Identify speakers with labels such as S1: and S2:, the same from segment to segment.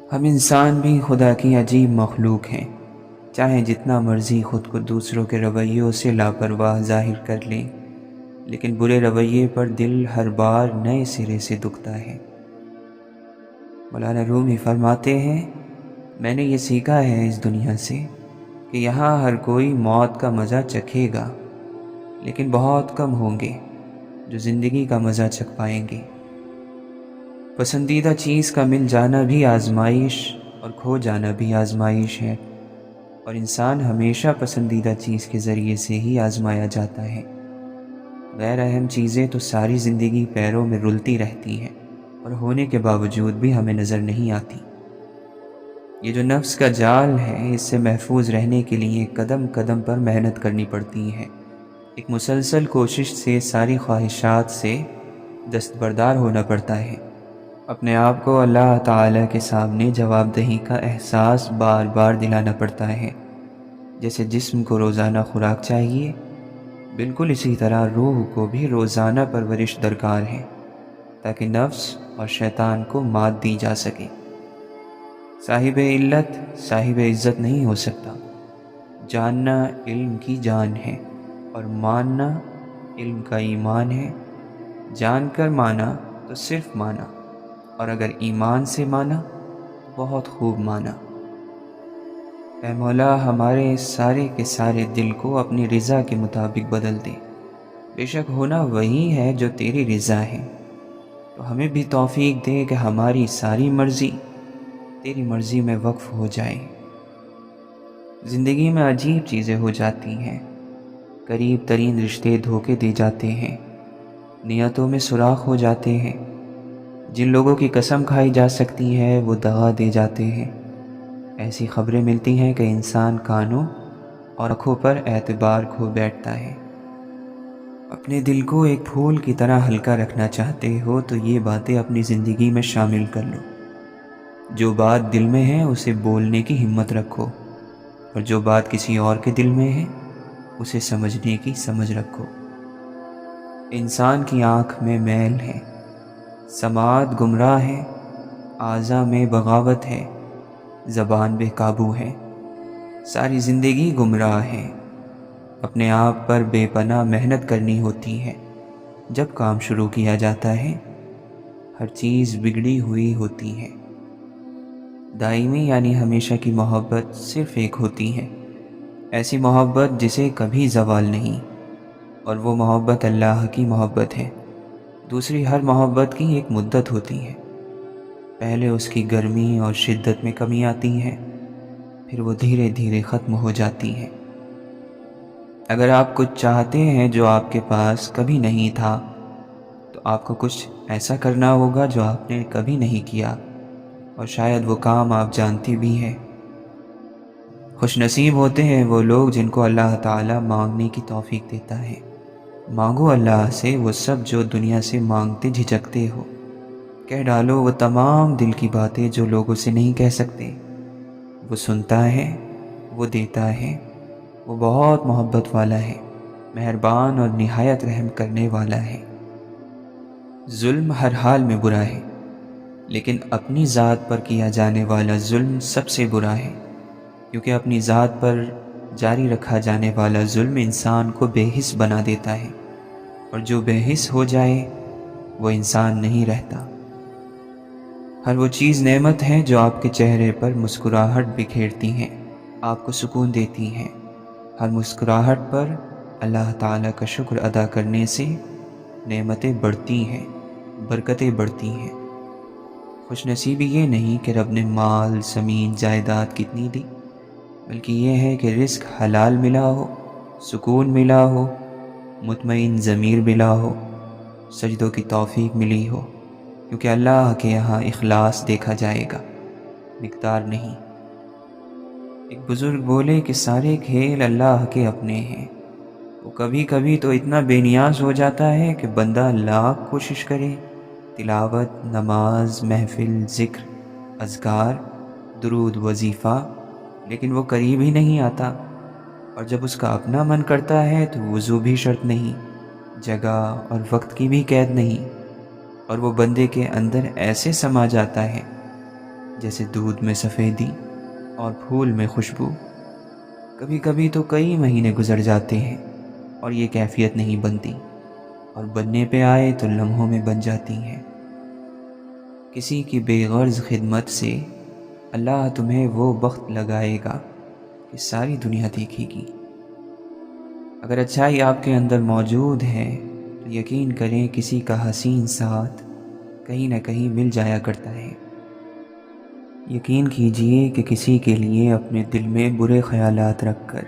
S1: ہم انسان بھی خدا کی عجیب مخلوق ہیں، چاہے جتنا مرضی خود کو دوسروں کے رویوں سے لاپرواہ ظاہر کر لیں، لیکن برے رویے پر دل ہر بار نئے سرے سے دکھتا ہے۔ مولانا رومی فرماتے ہیں، میں نے یہ سیکھا ہے اس دنیا سے کہ یہاں ہر کوئی موت کا مزہ چکھے گا، لیکن بہت کم ہوں گے جو زندگی کا مزہ چکھ پائیں گے۔ پسندیدہ چیز کا مل جانا بھی آزمائش اور کھو جانا بھی آزمائش ہے، اور انسان ہمیشہ پسندیدہ چیز کے ذریعے سے ہی آزمایا جاتا ہے۔ غیر اہم چیزیں تو ساری زندگی پیروں میں رلتی رہتی ہیں اور ہونے کے باوجود بھی ہمیں نظر نہیں آتی۔ یہ جو نفس کا جال ہے، اس سے محفوظ رہنے کے لیے قدم قدم پر محنت کرنی پڑتی ہے۔ ایک مسلسل کوشش سے ساری خواہشات سے دستبردار ہونا پڑتا ہے۔ اپنے آپ کو اللہ تعالیٰ کے سامنے جواب دہی کا احساس بار بار دلانا پڑتا ہے۔ جیسے جسم کو روزانہ خوراک چاہیے، بالکل اسی طرح روح کو بھی روزانہ پرورش درکار ہے، تاکہ نفس اور شیطان کو مات دی جا سکے۔ صاحب علت صاحب عزت نہیں ہو سکتا۔ جاننا علم کی جان ہے اور ماننا علم کا ایمان ہے۔ جان کر مانا تو صرف مانا، اور اگر ایمان سے مانا تو بہت خوب مانا۔ اے مولا، ہمارے سارے کے سارے دل کو اپنی رضا کے مطابق بدل دے۔ بے شک ہونا وہی ہے جو تیری رضا ہے، تو ہمیں بھی توفیق دے کہ ہماری ساری مرضی تیری مرضی میں وقف ہو جائے۔ زندگی میں عجیب چیزیں ہو جاتی ہیں، قریب ترین رشتے دھوکے دے جاتے ہیں، نیتوں میں سوراخ ہو جاتے ہیں، جن لوگوں کی قسم کھائی جا سکتی ہے وہ دغا دے جاتے ہیں۔ ایسی خبریں ملتی ہیں کہ انسان کانوں اور آنکھوں پر اعتبار کھو بیٹھتا ہے۔ اپنے دل کو ایک پھول کی طرح ہلکا رکھنا چاہتے ہو تو یہ باتیں اپنی زندگی میں شامل کر لو۔ جو بات دل میں ہے اسے بولنے کی ہمت رکھو، اور جو بات کسی اور کے دل میں ہے اسے سمجھنے کی سمجھ رکھو۔ انسان کی آنکھ میں میل ہے، سماعت گمراہ ہے، اعضاء میں بغاوت ہے، زبان بے قابو ہے، ساری زندگی گمراہ ہے۔ اپنے آپ پر بے پناہ محنت کرنی ہوتی ہے۔ جب کام شروع کیا جاتا ہے ہر چیز بگڑی ہوئی ہوتی ہے۔ دائمی یعنی ہمیشہ کی محبت صرف ایک ہوتی ہے، ایسی محبت جسے کبھی زوال نہیں، اور وہ محبت اللہ کی محبت ہے۔ دوسری ہر محبت کی ایک مدت ہوتی ہے، پہلے اس کی گرمی اور شدت میں کمی آتی ہے، پھر وہ دھیرے دھیرے ختم ہو جاتی ہے۔ اگر آپ کچھ چاہتے ہیں جو آپ کے پاس کبھی نہیں تھا، تو آپ کو کچھ ایسا کرنا ہوگا جو آپ نے کبھی نہیں کیا، اور شاید وہ کام آپ جانتی بھی ہیں۔ خوش نصیب ہوتے ہیں وہ لوگ جن کو اللہ تعالیٰ مانگنے کی توفیق دیتا ہے۔ مانگو اللہ سے وہ سب جو دنیا سے مانگتے جھجکتے ہو۔ کہہ ڈالو وہ تمام دل کی باتیں جو لوگوں سے نہیں کہہ سکتے۔ وہ سنتا ہے، وہ دیتا ہے، وہ بہت محبت والا ہے، مہربان اور نہایت رحم کرنے والا ہے۔ ظلم ہر حال میں برا ہے، لیکن اپنی ذات پر کیا جانے والا ظلم سب سے برا ہے، کیونکہ اپنی ذات پر جاری رکھا جانے والا ظلم انسان کو بے حس بنا دیتا ہے، اور جو بے حس ہو جائے وہ انسان نہیں رہتا۔ ہر وہ چیز نعمت ہے جو آپ کے چہرے پر مسکراہٹ بکھیرتی ہیں، آپ کو سکون دیتی ہیں۔ ہر مسکراہٹ پر اللہ تعالیٰ کا شکر ادا کرنے سے نعمتیں بڑھتی ہیں، برکتیں بڑھتی ہیں۔ خوش نصیبی یہ نہیں کہ رب نے مال، زمین، جائیداد کتنی دی، بلکہ یہ ہے کہ رزق حلال ملا ہو، سکون ملا ہو، مطمئن ضمیر ملا ہو، سجدوں کی توفیق ملی ہو، کیونکہ اللہ کے یہاں اخلاص دیکھا جائے گا، مقدار نہیں۔ ایک بزرگ بولے کہ سارے کھیل اللہ کے اپنے ہیں۔ وہ کبھی کبھی تو اتنا بے نیاز ہو جاتا ہے کہ بندہ لاکھ کوشش کرے، تلاوت، نماز، محفل، ذکر، اذکار، درود، وظیفہ، لیکن وہ قریب ہی نہیں آتا۔ اور جب اس کا اپنا من کرتا ہے تو وضو بھی شرط نہیں، جگہ اور وقت کی بھی قید نہیں، اور وہ بندے کے اندر ایسے سما جاتا ہے جیسے دودھ میں سفیدی اور پھول میں خوشبو۔ کبھی کبھی تو کئی مہینے گزر جاتے ہیں اور یہ کیفیت نہیں بنتی، اور بننے پہ آئے تو لمحوں میں بن جاتی ہیں۔ کسی کی بے غرض خدمت سے اللہ تمہیں وہ بخت لگائے گا کہ ساری دنیا دیکھے گی۔ اگر اچھائی آپ کے اندر موجود ہے تو یقین کریں کسی کا حسین ساتھ کہیں نہ کہیں مل جایا کرتا ہے۔ یقین کیجئے کہ کسی کے لیے اپنے دل میں برے خیالات رکھ کر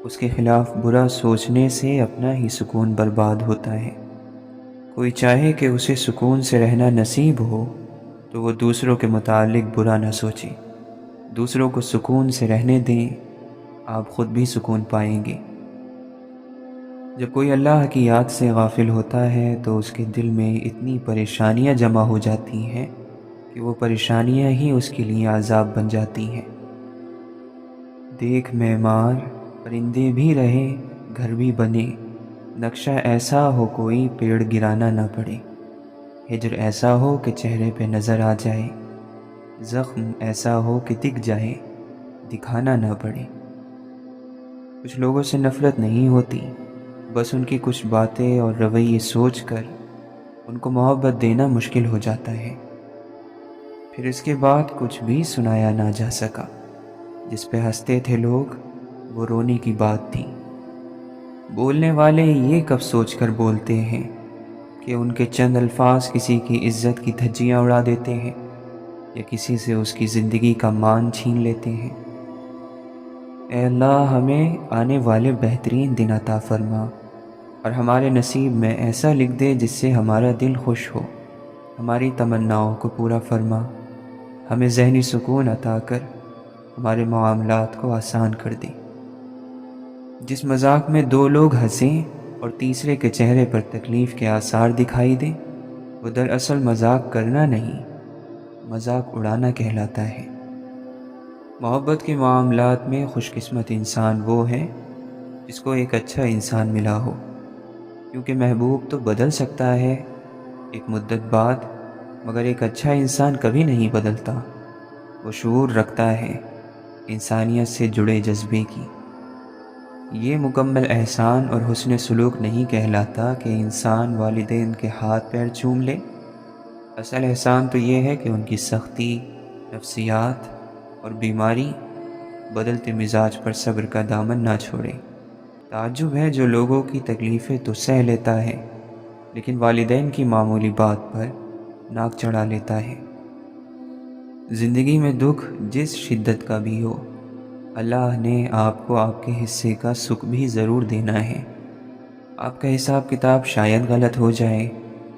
S1: اس کے خلاف برا سوچنے سے اپنا ہی سکون برباد ہوتا ہے۔ کوئی چاہے کہ اسے سکون سے رہنا نصیب ہو تو وہ دوسروں کے متعلق برا نہ سوچے، دوسروں کو سکون سے رہنے دیں، آپ خود بھی سکون پائیں گے۔ جب کوئی اللہ کی یاد سے غافل ہوتا ہے تو اس کے دل میں اتنی پریشانیاں جمع ہو جاتی ہیں کہ وہ پریشانیاں ہی اس کے لیے عذاب بن جاتی ہیں۔ دیکھ معمار پرندے بھی رہے گھر بھی بنے، نقشہ ایسا ہو کوئی پیڑ گرانا نہ پڑے، ہجر ایسا ہو کہ چہرے پہ نظر آ جائے، زخم ایسا ہو کہ دکھ جائے، دکھانا نہ پڑے۔ کچھ لوگوں سے نفرت نہیں ہوتی، بس ان کی کچھ باتیں اور رویے سوچ کر ان کو محبت دینا مشکل ہو جاتا ہے۔ پھر اس کے بعد کچھ بھی سنایا نہ جا سکا، جس پہ ہنستے تھے لوگ وہ رونے کی بات تھی۔ بولنے والے یہ کب سوچ کر بولتے ہیں کہ ان کے چند الفاظ کسی کی عزت کی دھجیاں اڑا دیتے ہیں یا کسی سے اس کی زندگی کا مان چھین لیتے ہیں۔ اے اللہ ہمیں آنے والے بہترین دن عطا فرما اور ہمارے نصیب میں ایسا لکھ دے جس سے ہمارا دل خوش ہو، ہماری تمناؤں کو پورا فرما، ہمیں ذہنی سکون عطا کر ہمارے معاملات کو آسان کر دے۔ جس مذاق میں دو لوگ ہنسیں اور تیسرے کے چہرے پر تکلیف کے آثار دکھائی دیں، وہ دراصل مذاق کرنا نہیں، مذاق اڑانا کہلاتا ہے۔ محبت کے معاملات میں خوش قسمت انسان وہ ہے جس کو ایک اچھا انسان ملا ہو، کیونکہ محبوب تو بدل سکتا ہے ایک مدت بعد، مگر ایک اچھا انسان کبھی نہیں بدلتا۔ وہ شعور رکھتا ہے انسانیت سے جڑے جذبے کی۔ یہ مکمل احسان اور حسن سلوک نہیں کہلاتا کہ انسان والدین کے ہاتھ پیر چوم لے۔ اصل احسان تو یہ ہے کہ ان کی سختی، نفسیات اور بیماری، بدلتے مزاج پر صبر کا دامن نہ چھوڑے۔ تعجب ہے جو لوگوں کی تکلیفیں تو سہ لیتا ہے لیکن والدین کی معمولی بات پر ناک چڑھا لیتا ہے۔ زندگی میں دکھ جس شدت کا بھی ہو، اللہ نے آپ کو آپ کے حصے کا سکھ بھی ضرور دینا ہے۔ آپ کا حساب کتاب شاید غلط ہو جائے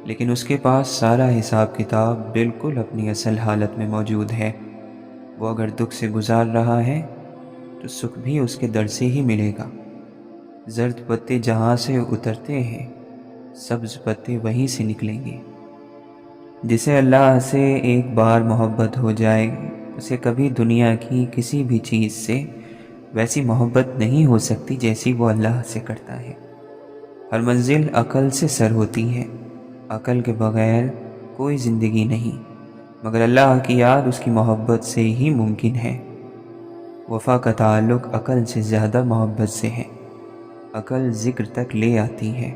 S1: لیکن اس کے پاس سارا حساب کتاب بالکل اپنی اصل حالت میں موجود ہے۔ وہ اگر دکھ سے گزار رہا ہے تو سکھ بھی اس کے در سے ہی ملے گا۔ زرد پتے جہاں سے اترتے ہیں سبز پتے وہیں سے نکلیں گے۔ جسے اللہ سے ایک بار محبت ہو جائے اسے کبھی دنیا کی کسی بھی چیز سے ویسی محبت نہیں ہو سکتی جیسی وہ اللہ سے کرتا ہے۔ ہر منزل عقل سے سر ہوتی ہے، عقل کے بغیر کوئی زندگی نہیں، مگر اللہ کی یاد اس کی محبت سے ہی ممکن ہے۔ وفا کا تعلق عقل سے زیادہ محبت سے ہے۔ عقل ذکر تک لے آتی ہے،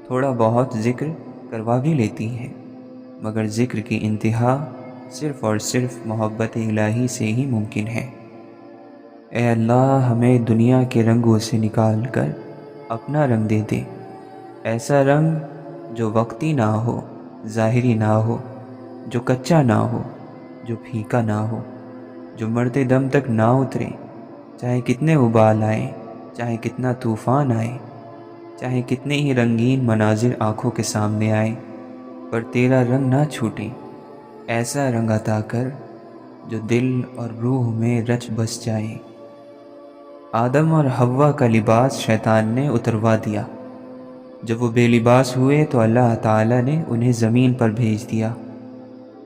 S1: تھوڑا بہت ذکر کروا بھی لیتی ہے، مگر ذکر کی انتہا صرف اور صرف محبت الہی سے ہی ممکن ہے۔ اے اللہ ہمیں دنیا کے رنگوں سے نکال کر اپنا رنگ دے دے، ایسا رنگ جو وقتی نہ ہو، ظاہری نہ ہو، جو کچا نہ ہو، جو پھیکا نہ ہو، جو مرتے دم تک نہ اترے، چاہے کتنے ابال آئیں، چاہے کتنا طوفان آئے، چاہے کتنے ہی رنگین مناظر آنکھوں کے سامنے آئے، پر تیرا رنگ نہ چھوٹے۔ ایسا رنگ عطا کر جو دل اور روح میں رچ بس جائے۔ آدم اور حوا کا لباس شیطان نے اتروا دیا۔ جب وہ بے لباس ہوئے تو اللہ تعالیٰ نے انہیں زمین پر بھیج دیا۔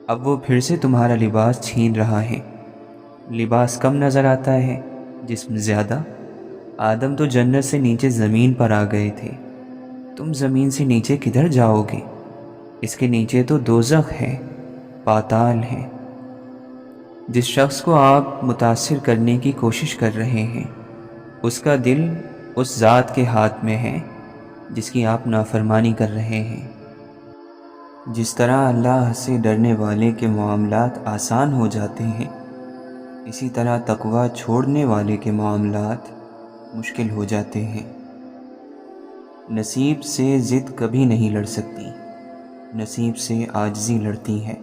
S1: اب وہ پھر سے تمہارا لباس چھین رہا ہے۔ لباس کم نظر آتا ہے، جسم زیادہ۔ آدم تو جنت سے نیچے زمین پر آ گئے تھے، تم زمین سے نیچے کدھر جاؤ گے؟ اس کے نیچے تو دوزخ ہے، پاتال ہے۔ جس شخص کو آپ متاثر کرنے کی کوشش کر رہے ہیں اس کا دل اس ذات کے ہاتھ میں ہے جس کی آپ نافرمانی کر رہے ہیں۔ جس طرح اللہ سے ڈرنے والے کے معاملات آسان ہو جاتے ہیں، اسی طرح تقوی چھوڑنے والے کے معاملات مشکل ہو جاتے ہیں۔ نصیب سے ضد کبھی نہیں لڑ سکتی، نصیب سے عاجزی لڑتی ہے۔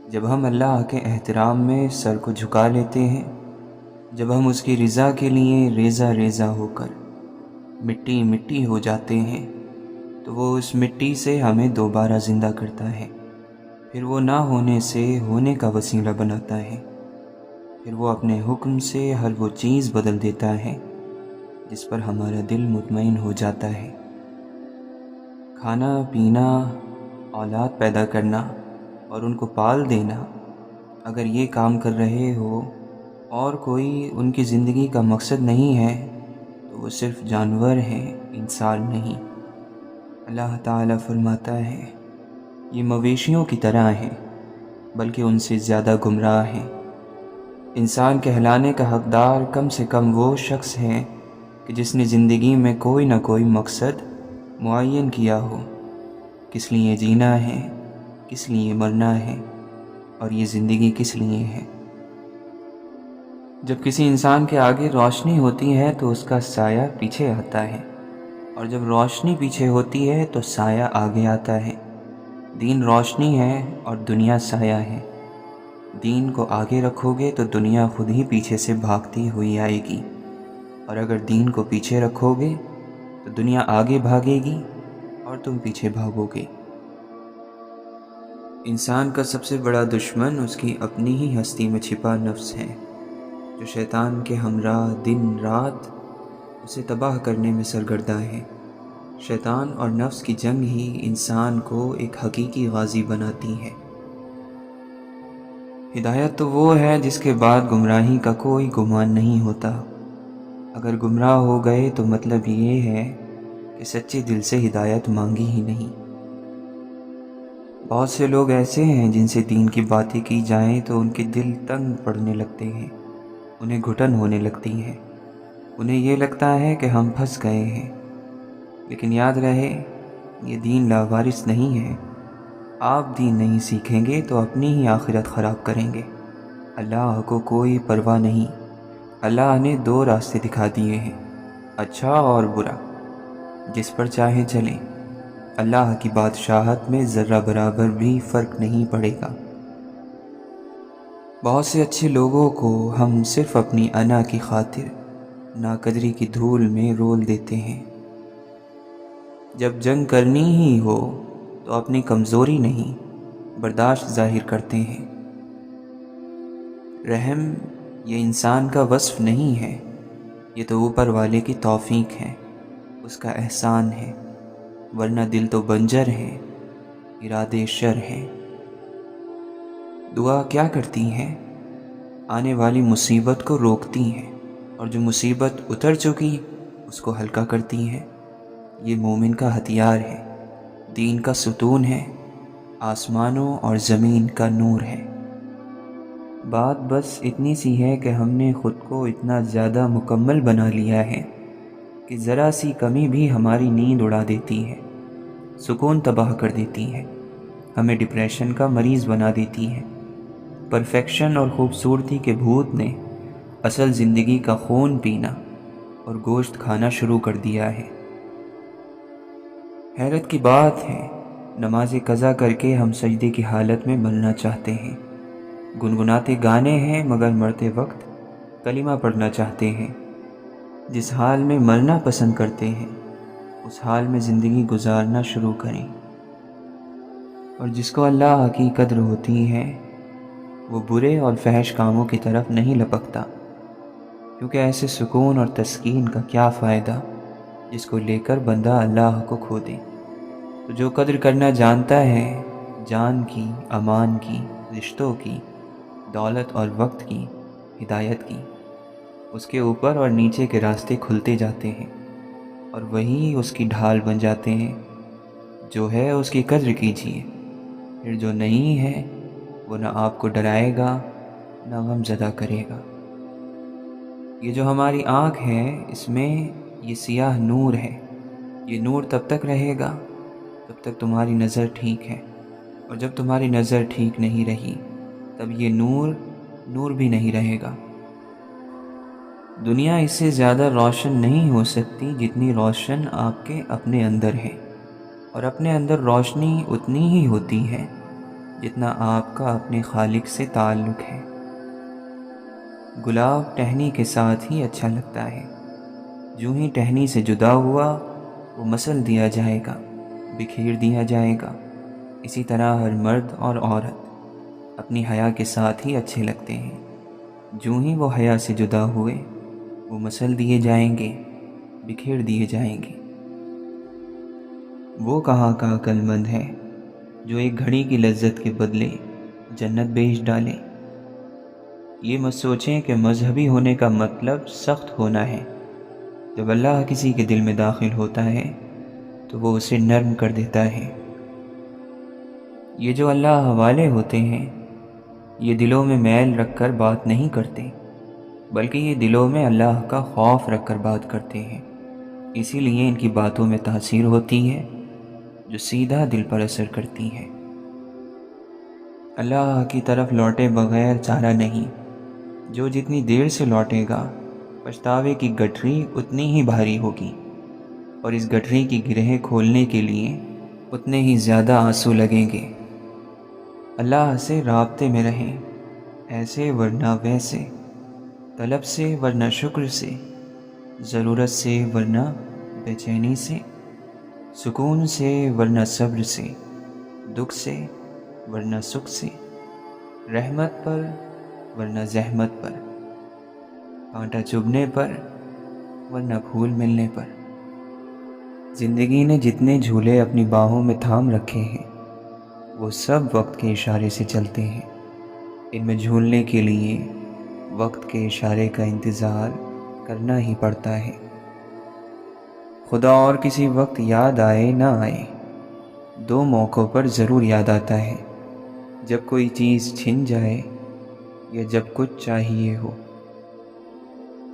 S1: جب ہم اللہ کے احترام میں سر کو جھکا لیتے ہیں، جب ہم اس کی رضا کے لیے ریزہ ریزہ ہو کر مٹی مٹی ہو جاتے ہیں، تو وہ اس مٹی سے ہمیں دوبارہ زندہ کرتا ہے، پھر وہ نہ ہونے سے ہونے کا وسیلہ بناتا ہے، پھر وہ اپنے حکم سے ہر وہ چیز بدل دیتا ہے جس پر ہمارا دل مطمئن ہو جاتا ہے۔ کھانا پینا، اولاد پیدا کرنا اور ان کو پال دینا، اگر یہ کام کر رہے ہو اور کوئی ان کی زندگی کا مقصد نہیں ہے تو وہ صرف جانور ہیں، انسان نہیں۔ اللہ تعالیٰ فرماتا ہے یہ مویشیوں کی طرح ہیں بلکہ ان سے زیادہ گمراہ ہیں۔ انسان کہلانے کا حقدار کم سے کم وہ شخص ہے کہ جس نے زندگی میں کوئی نہ کوئی مقصد معین کیا ہو، کس لیے جینا ہے، کس لیے مرنا ہے، اور یہ زندگی کس لیے ہے۔ جب کسی انسان کے آگے روشنی ہوتی ہے تو اس کا سایہ پیچھے آتا ہے، اور جب روشنی پیچھے ہوتی ہے تو سایہ آگے آتا ہے۔ دین روشنی ہے اور دنیا سایہ ہے۔ دین کو آگے رکھو گے تو دنیا خود ہی پیچھے سے بھاگتی ہوئی آئے گی، اور اگر دین کو پیچھے رکھو گے تو دنیا آگے بھاگے گی اور تم پیچھے بھاگو گے۔ انسان کا سب سے بڑا دشمن اس کی اپنی ہی ہستی میں چھپا نفس ہے، جو شیطان کے ہمراہ دن رات اسے تباہ کرنے میں سرگرداں ہے۔ شیطان اور نفس کی جنگ ہی انسان کو ایک حقیقی غازی بناتی ہے۔ ہدایت تو وہ ہے جس کے بعد گمراہی کا کوئی گمان نہیں ہوتا۔ اگر گمراہ ہو گئے تو مطلب یہ ہے کہ سچے دل سے ہدایت مانگی ہی نہیں۔ بہت سے لوگ ایسے ہیں جن سے دین کی باتیں کی جائیں تو ان کے دل تنگ پڑنے لگتے ہیں، انہیں گھٹن ہونے لگتی ہے، انہیں یہ لگتا ہے کہ ہم پھنس گئے ہیں۔ لیکن یاد رہے، یہ دین لاوارث نہیں ہے۔ آپ دین نہیں سیکھیں گے تو اپنی ہی آخرت خراب کریں گے۔ اللہ کو کوئی پرواہ نہیں۔ اللہ نے دو راستے دکھا دیے ہیں، اچھا اور برا، جس پر چاہیں چلیں۔ اللہ کی بادشاہت میں ذرہ برابر بھی فرق نہیں پڑے گا۔ بہت سے اچھے لوگوں کو ہم صرف اپنی انا کی خاطر ناقدری کی دھول میں رول دیتے ہیں۔ جب جنگ کرنی ہی ہو تو اپنی کمزوری نہیں، برداشت ظاہر کرتے ہیں۔ رحم یہ انسان کا وصف نہیں ہے، یہ تو اوپر والے کی توفیق ہے، اس کا احسان ہے، ورنہ دل تو بنجر ہے، ارادے شر ہیں۔ دعا کیا کرتی ہیں؟ آنے والی مصیبت کو روکتی ہیں، اور جو مصیبت اتر چکی اس کو ہلکا کرتی ہیں۔ یہ مومن کا ہتھیار ہے، دین کا ستون ہے، آسمانوں اور زمین کا نور ہے۔ بات بس اتنی سی ہے کہ ہم نے خود کو اتنا زیادہ مکمل بنا لیا ہے کہ ذرا سی کمی بھی ہماری نیند اڑا دیتی ہے، سکون تباہ کر دیتی ہے، ہمیں ڈپریشن کا مریض بنا دیتی ہے۔ پرفیکشن اور خوبصورتی کے بھوت نے اصل زندگی کا خون پینا اور گوشت کھانا شروع کر دیا ہے۔ حیرت کی بات ہے، نماز قضا کر کے ہم سجدے کی حالت میں مرنا چاہتے ہیں، گنگناتے گانے ہیں مگر مرتے وقت کلمہ پڑھنا چاہتے ہیں۔ جس حال میں مرنا پسند کرتے ہیں اس حال میں زندگی گزارنا شروع کریں۔ اور جس کو اللہ کی قدر ہوتی ہے وہ برے اور فحش کاموں کی طرف نہیں لپکتا، کیونکہ ایسے سکون اور تسکین کا کیا فائدہ جس کو لے کر بندہ اللہ کو کھو دے۔ تو جو قدر کرنا جانتا ہے، جان کی، امان کی، رشتوں کی، دولت اور وقت کی، ہدایت کی، اس کے اوپر اور نیچے کے راستے کھلتے جاتے ہیں اور وہی اس کی ڈھال بن جاتے ہیں۔ جو ہے اس کی قدر کیجیے، پھر جو نہیں ہے وہ نہ آپ کو ڈرائے گا نہ غم زدہ کرے گا۔ یہ جو ہماری آنکھ ہے، اس میں یہ سیاہ نور ہے، یہ نور تب تک رہے گا جب تک تمہاری نظر ٹھیک ہے، اور جب تمہاری نظر ٹھیک نہیں رہی تب یہ نور بھی نہیں رہے گا۔ دنیا اس سے زیادہ روشن نہیں ہو سکتی جتنی روشن آپ کے اپنے اندر ہے، اور اپنے اندر روشنی اتنی ہی ہوتی ہے جتنا آپ کا اپنے خالق سے تعلق ہے۔ گلاب ٹہنی کے ساتھ ہی اچھا لگتا ہے، جو ہی ٹہنی سے جدا ہوا وہ مسل دیا جائے گا، بکھیر دیا جائے گا۔ اسی طرح ہر مرد اور عورت اپنی حیا کے ساتھ ہی اچھے لگتے ہیں، جو ہی وہ حیا سے جدا ہوئے وہ مسل دیے جائیں گے، بکھیر دیے جائیں گے۔ وہ کہاں کا عقل مند ہے جو ایک گھڑی کی لذت کے بدلے جنت بیچ ڈالے؟ یہ مت سوچیں کہ مذہبی ہونے کا مطلب سخت ہونا ہے۔ جب اللہ کسی کے دل میں داخل ہوتا ہے تو وہ اسے نرم کر دیتا ہے۔ یہ جو اللہ حوالے ہوتے ہیں، یہ دلوں میں میل رکھ کر بات نہیں کرتے، بلکہ یہ دلوں میں اللہ کا خوف رکھ کر بات کرتے ہیں۔ اسی لیے ان کی باتوں میں تاثیر ہوتی ہے جو سیدھا دل پر اثر کرتی ہے۔ اللہ کی طرف لوٹے بغیر چارہ نہیں، جو جتنی دیر سے لوٹے گا پچھتاوے کی گٹھری اتنی ہی بھاری ہوگی، اور اس گٹھری کی گرہیں کھولنے کے لیے اتنے ہی زیادہ آنسو لگیں گے۔ اللہ سے رابطے میں رہیں، ایسے ورنہ ویسے، طلب سے ورنہ شکر سے، ضرورت سے ورنہ بے چینی سے، سکون سے ورنہ صبر سے، دکھ سے ورنہ سکھ سے، رحمت پر ورنہ زحمت پر، کانٹا چبھنے پر ورنہ پھول ملنے پر۔ زندگی نے جتنے جھولے اپنی باہوں میں تھام رکھے ہیں وہ سب وقت کے اشارے سے چلتے ہیں۔ ان میں جھولنے کے لیے وقت کے اشارے کا انتظار کرنا ہی پڑتا ہے۔ خدا اور کسی وقت یاد آئے نہ آئے، دو موقعوں پر ضرور یاد آتا ہے، جب کوئی چیز چھن جائے یا جب کچھ چاہیے ہو۔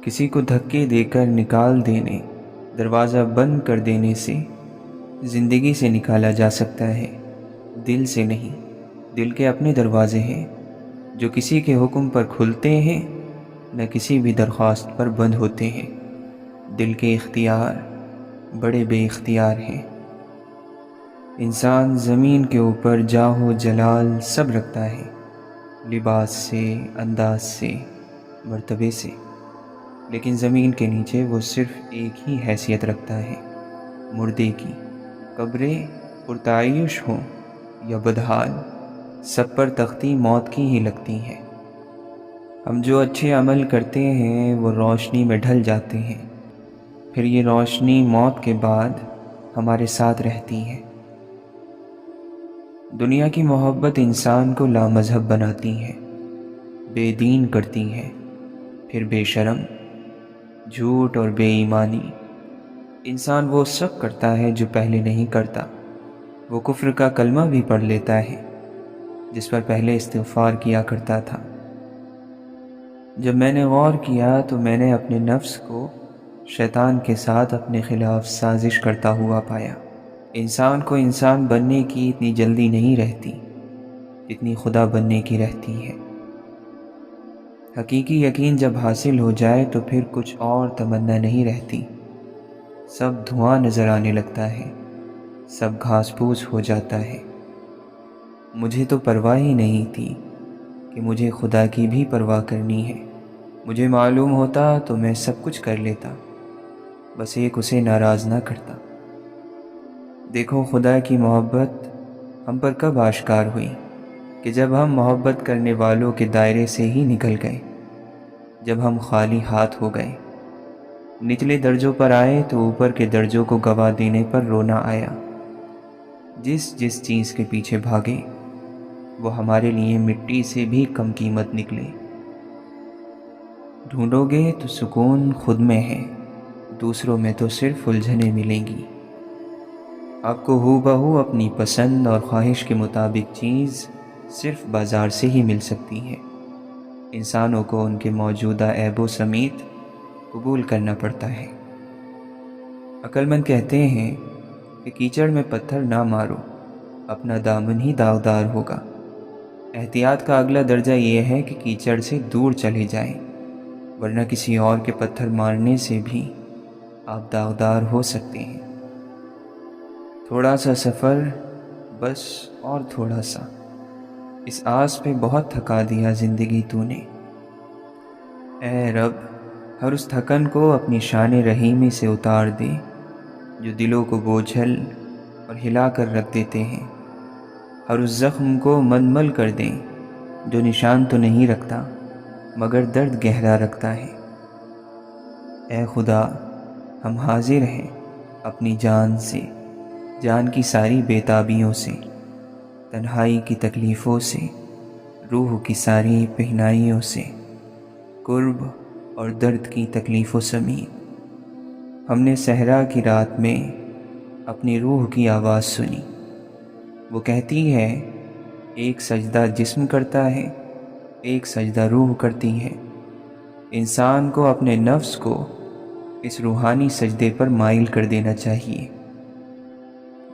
S1: کسی کو دھکے دے کر نکال دینے، دروازہ بند کر دینے سے زندگی سے نکالا جا سکتا ہے، دل سے نہیں۔ دل کے اپنے دروازے ہیں جو کسی کے حکم پر کھلتے ہیں، نہ کسی بھی درخواست پر بند ہوتے ہیں۔ دل کے اختیار بڑے بے اختیار ہیں۔ انسان زمین کے اوپر جاہ و جلال سب رکھتا ہے، لباس سے، انداز سے، مرتبے سے، لیکن زمین کے نیچے وہ صرف ایک ہی حیثیت رکھتا ہے، مردے کی۔ قبریں پرتعیش ہوں یا بدحال، سب پر تختی موت کی ہی لگتی ہے۔ ہم جو اچھے عمل کرتے ہیں وہ روشنی میں ڈھل جاتے ہیں، پھر یہ روشنی موت کے بعد ہمارے ساتھ رہتی ہے۔ دنیا کی محبت انسان کو لامذہب بناتی ہے، بے دین کرتی ہے، پھر بے شرم، جھوٹ اور بے ایمانی۔ انسان وہ سب کرتا ہے جو پہلے نہیں کرتا، وہ کفر کا کلمہ بھی پڑھ لیتا ہے جس پر پہلے استغفار کیا کرتا تھا۔ جب میں نے غور کیا تو میں نے اپنے نفس کو شیطان کے ساتھ اپنے خلاف سازش کرتا ہوا پایا۔ انسان کو انسان بننے کی اتنی جلدی نہیں رہتی جتنی خدا بننے کی رہتی ہے۔ حقیقی یقین جب حاصل ہو جائے تو پھر کچھ اور تمنا نہیں رہتی، سب دھواں نظر آنے لگتا ہے، سب گھاس پھوس ہو جاتا ہے۔ مجھے تو پرواہ ہی نہیں تھی کہ مجھے خدا کی بھی پرواہ کرنی ہے۔ مجھے معلوم ہوتا تو میں سب کچھ کر لیتا، بس ایک اسے ناراض نہ کرتا۔ دیکھو خدا کی محبت ہم پر کب آشکار ہوئی کہ جب ہم محبت کرنے والوں کے دائرے سے ہی نکل گئے، جب ہم خالی ہاتھ ہو گئے۔ نچلے درجوں پر آئے تو اوپر کے درجوں کو گوا دینے پر رونا آیا۔ جس چیز کے پیچھے بھاگے وہ ہمارے لیے مٹی سے بھی کم قیمت نکلے۔ ڈھونڈو گے تو سکون خود میں ہے، دوسروں میں تو صرف الجھنیں ملیں گی۔ آپ کو ہو بہو اپنی پسند اور خواہش کے مطابق چیز صرف بازار سے ہی مل سکتی ہے۔ انسانوں کو ان کے موجودہ عیبوں سمیت قبول کرنا پڑتا ہے۔ عقل مند کہتے ہیں کہ کیچڑ میں پتھر نہ مارو، اپنا دامن ہی داغدار ہوگا۔ احتیاط کا اگلا درجہ یہ ہے کہ کیچڑ سے دور چلے جائیں، ورنہ کسی اور کے پتھر مارنے سے بھی آپ داغدار ہو سکتے ہیں۔ تھوڑا سا سفر، بس اور تھوڑا سا، اس آس پہ بہت تھکا دیا زندگی تو نے۔ اے رب، ہر اس تھکن کو اپنی شان رحیمی سے اتار دے جو دلوں کو بوجھل اور ہلا کر رکھ دیتے ہیں۔ ہر اس زخم کو ململ کر دیں جو نشان تو نہیں رکھتا مگر درد گہرا رکھتا ہے۔ اے خدا، ہم حاضر ہیں اپنی جان سے، جان کی ساری بے تابیوں سے، تنہائی کی تکلیفوں سے، روح کی ساری پہنائیوں سے، قرب اور درد کی تکلیفوں سمیت۔ ہم نے صحرا کی رات میں اپنی روح کی آواز سنی، وہ کہتی ہے ایک سجدہ جسم کرتا ہے، ایک سجدہ روح کرتی ہے۔ انسان کو اپنے نفس کو اس روحانی سجدے پر مائل کر دینا چاہیے۔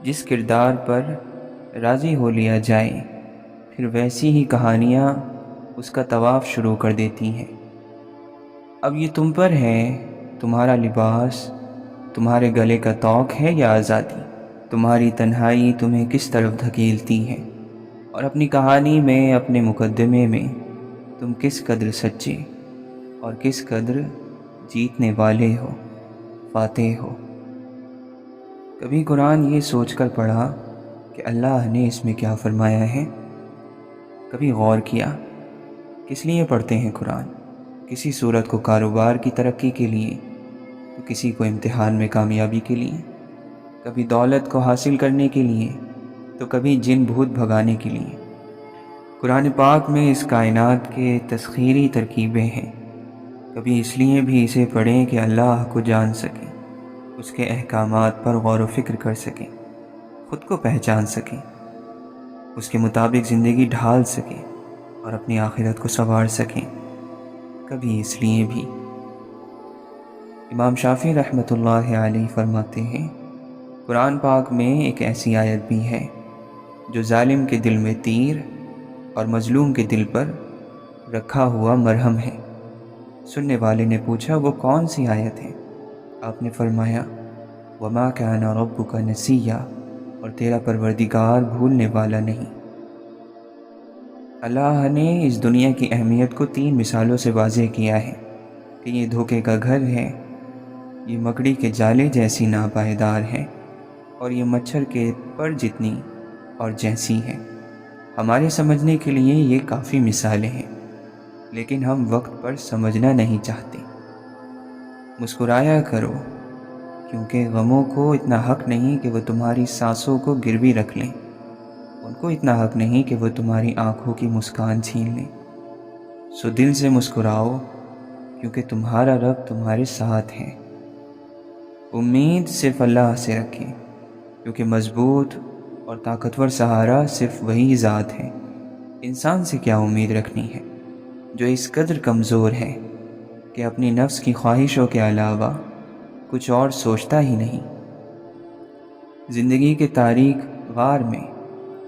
S1: جس کردار پر راضی ہو لیا جائے، پھر ویسی ہی کہانیاں اس کا طواف شروع کر دیتی ہیں۔ اب یہ تم پر ہے، تمہارا لباس تمہارے گلے کا طوق ہے یا آزادی؟ تمہاری تنہائی تمہیں کس طرف دھکیلتی ہے، اور اپنی کہانی میں، اپنے مقدمے میں تم کس قدر سچے اور کس قدر جیتنے والے ہو، فاتح ہو؟ کبھی قرآن یہ سوچ کر پڑھا کہ اللہ نے اس میں کیا فرمایا ہے؟ کبھی غور کیا کس لیے پڑھتے ہیں قرآن؟ کسی صورت کو کاروبار کی ترقی کے لیے، تو کسی کو امتحان میں کامیابی کے لیے، کبھی دولت کو حاصل کرنے کے لیے، تو کبھی جن بھوت بھگانے کے لیے۔ قرآن پاک میں اس کائنات کے تسخیری ترکیبیں ہیں۔ کبھی اس لیے بھی اسے پڑھیں کہ اللہ کو جان سکیں، اس کے احکامات پر غور و فکر کر سکیں، خود کو پہچان سکیں، اس کے مطابق زندگی ڈھال سکیں اور اپنی آخرت کو سنوار سکیں۔ کبھی اس لیے بھی۔ امام شافعی رحمۃ اللہ علیہ فرماتے ہیں، قرآن پاک میں ایک ایسی آیت بھی ہے جو ظالم کے دل میں تیر اور مظلوم کے دل پر رکھا ہوا مرہم ہے۔ سننے والے نے پوچھا وہ کون سی آیت ہے؟ آپ نے فرمایا وَمَا كَانَ رَبُّكَ نَسِيًّا، اور تیرا پروردگار بھولنے والا نہیں۔ اللہ نے اس دنیا کی اہمیت کو 3 مثالوں سے واضح کیا ہے کہ یہ دھوکے کا گھر ہے، یہ مکڑی کے جالے جیسی ناپائیدار ہے، اور یہ مچھر کے پر جتنی اور جیسی ہے۔ ہمارے سمجھنے کے لیے یہ کافی مثالیں ہیں، لیکن ہم وقت پر سمجھنا نہیں چاہتے۔ مسکرایا کرو، کیونکہ غموں کو اتنا حق نہیں کہ وہ تمہاری سانسوں کو گروی رکھ لیں، ان کو اتنا حق نہیں کہ وہ تمہاری آنکھوں کی مسکان چھین لیں۔ سو دل سے مسکراؤ، کیونکہ تمہارا رب تمہارے ساتھ ہے۔ امید صرف اللہ سے رکھیں، کیونکہ مضبوط اور طاقتور سہارا صرف وہی ذات ہے۔ انسان سے کیا امید رکھنی ہے جو اس قدر کمزور ہے کہ اپنی نفس کی خواہشوں کے علاوہ کچھ اور سوچتا ہی نہیں۔ زندگی کے تاریک غار میں،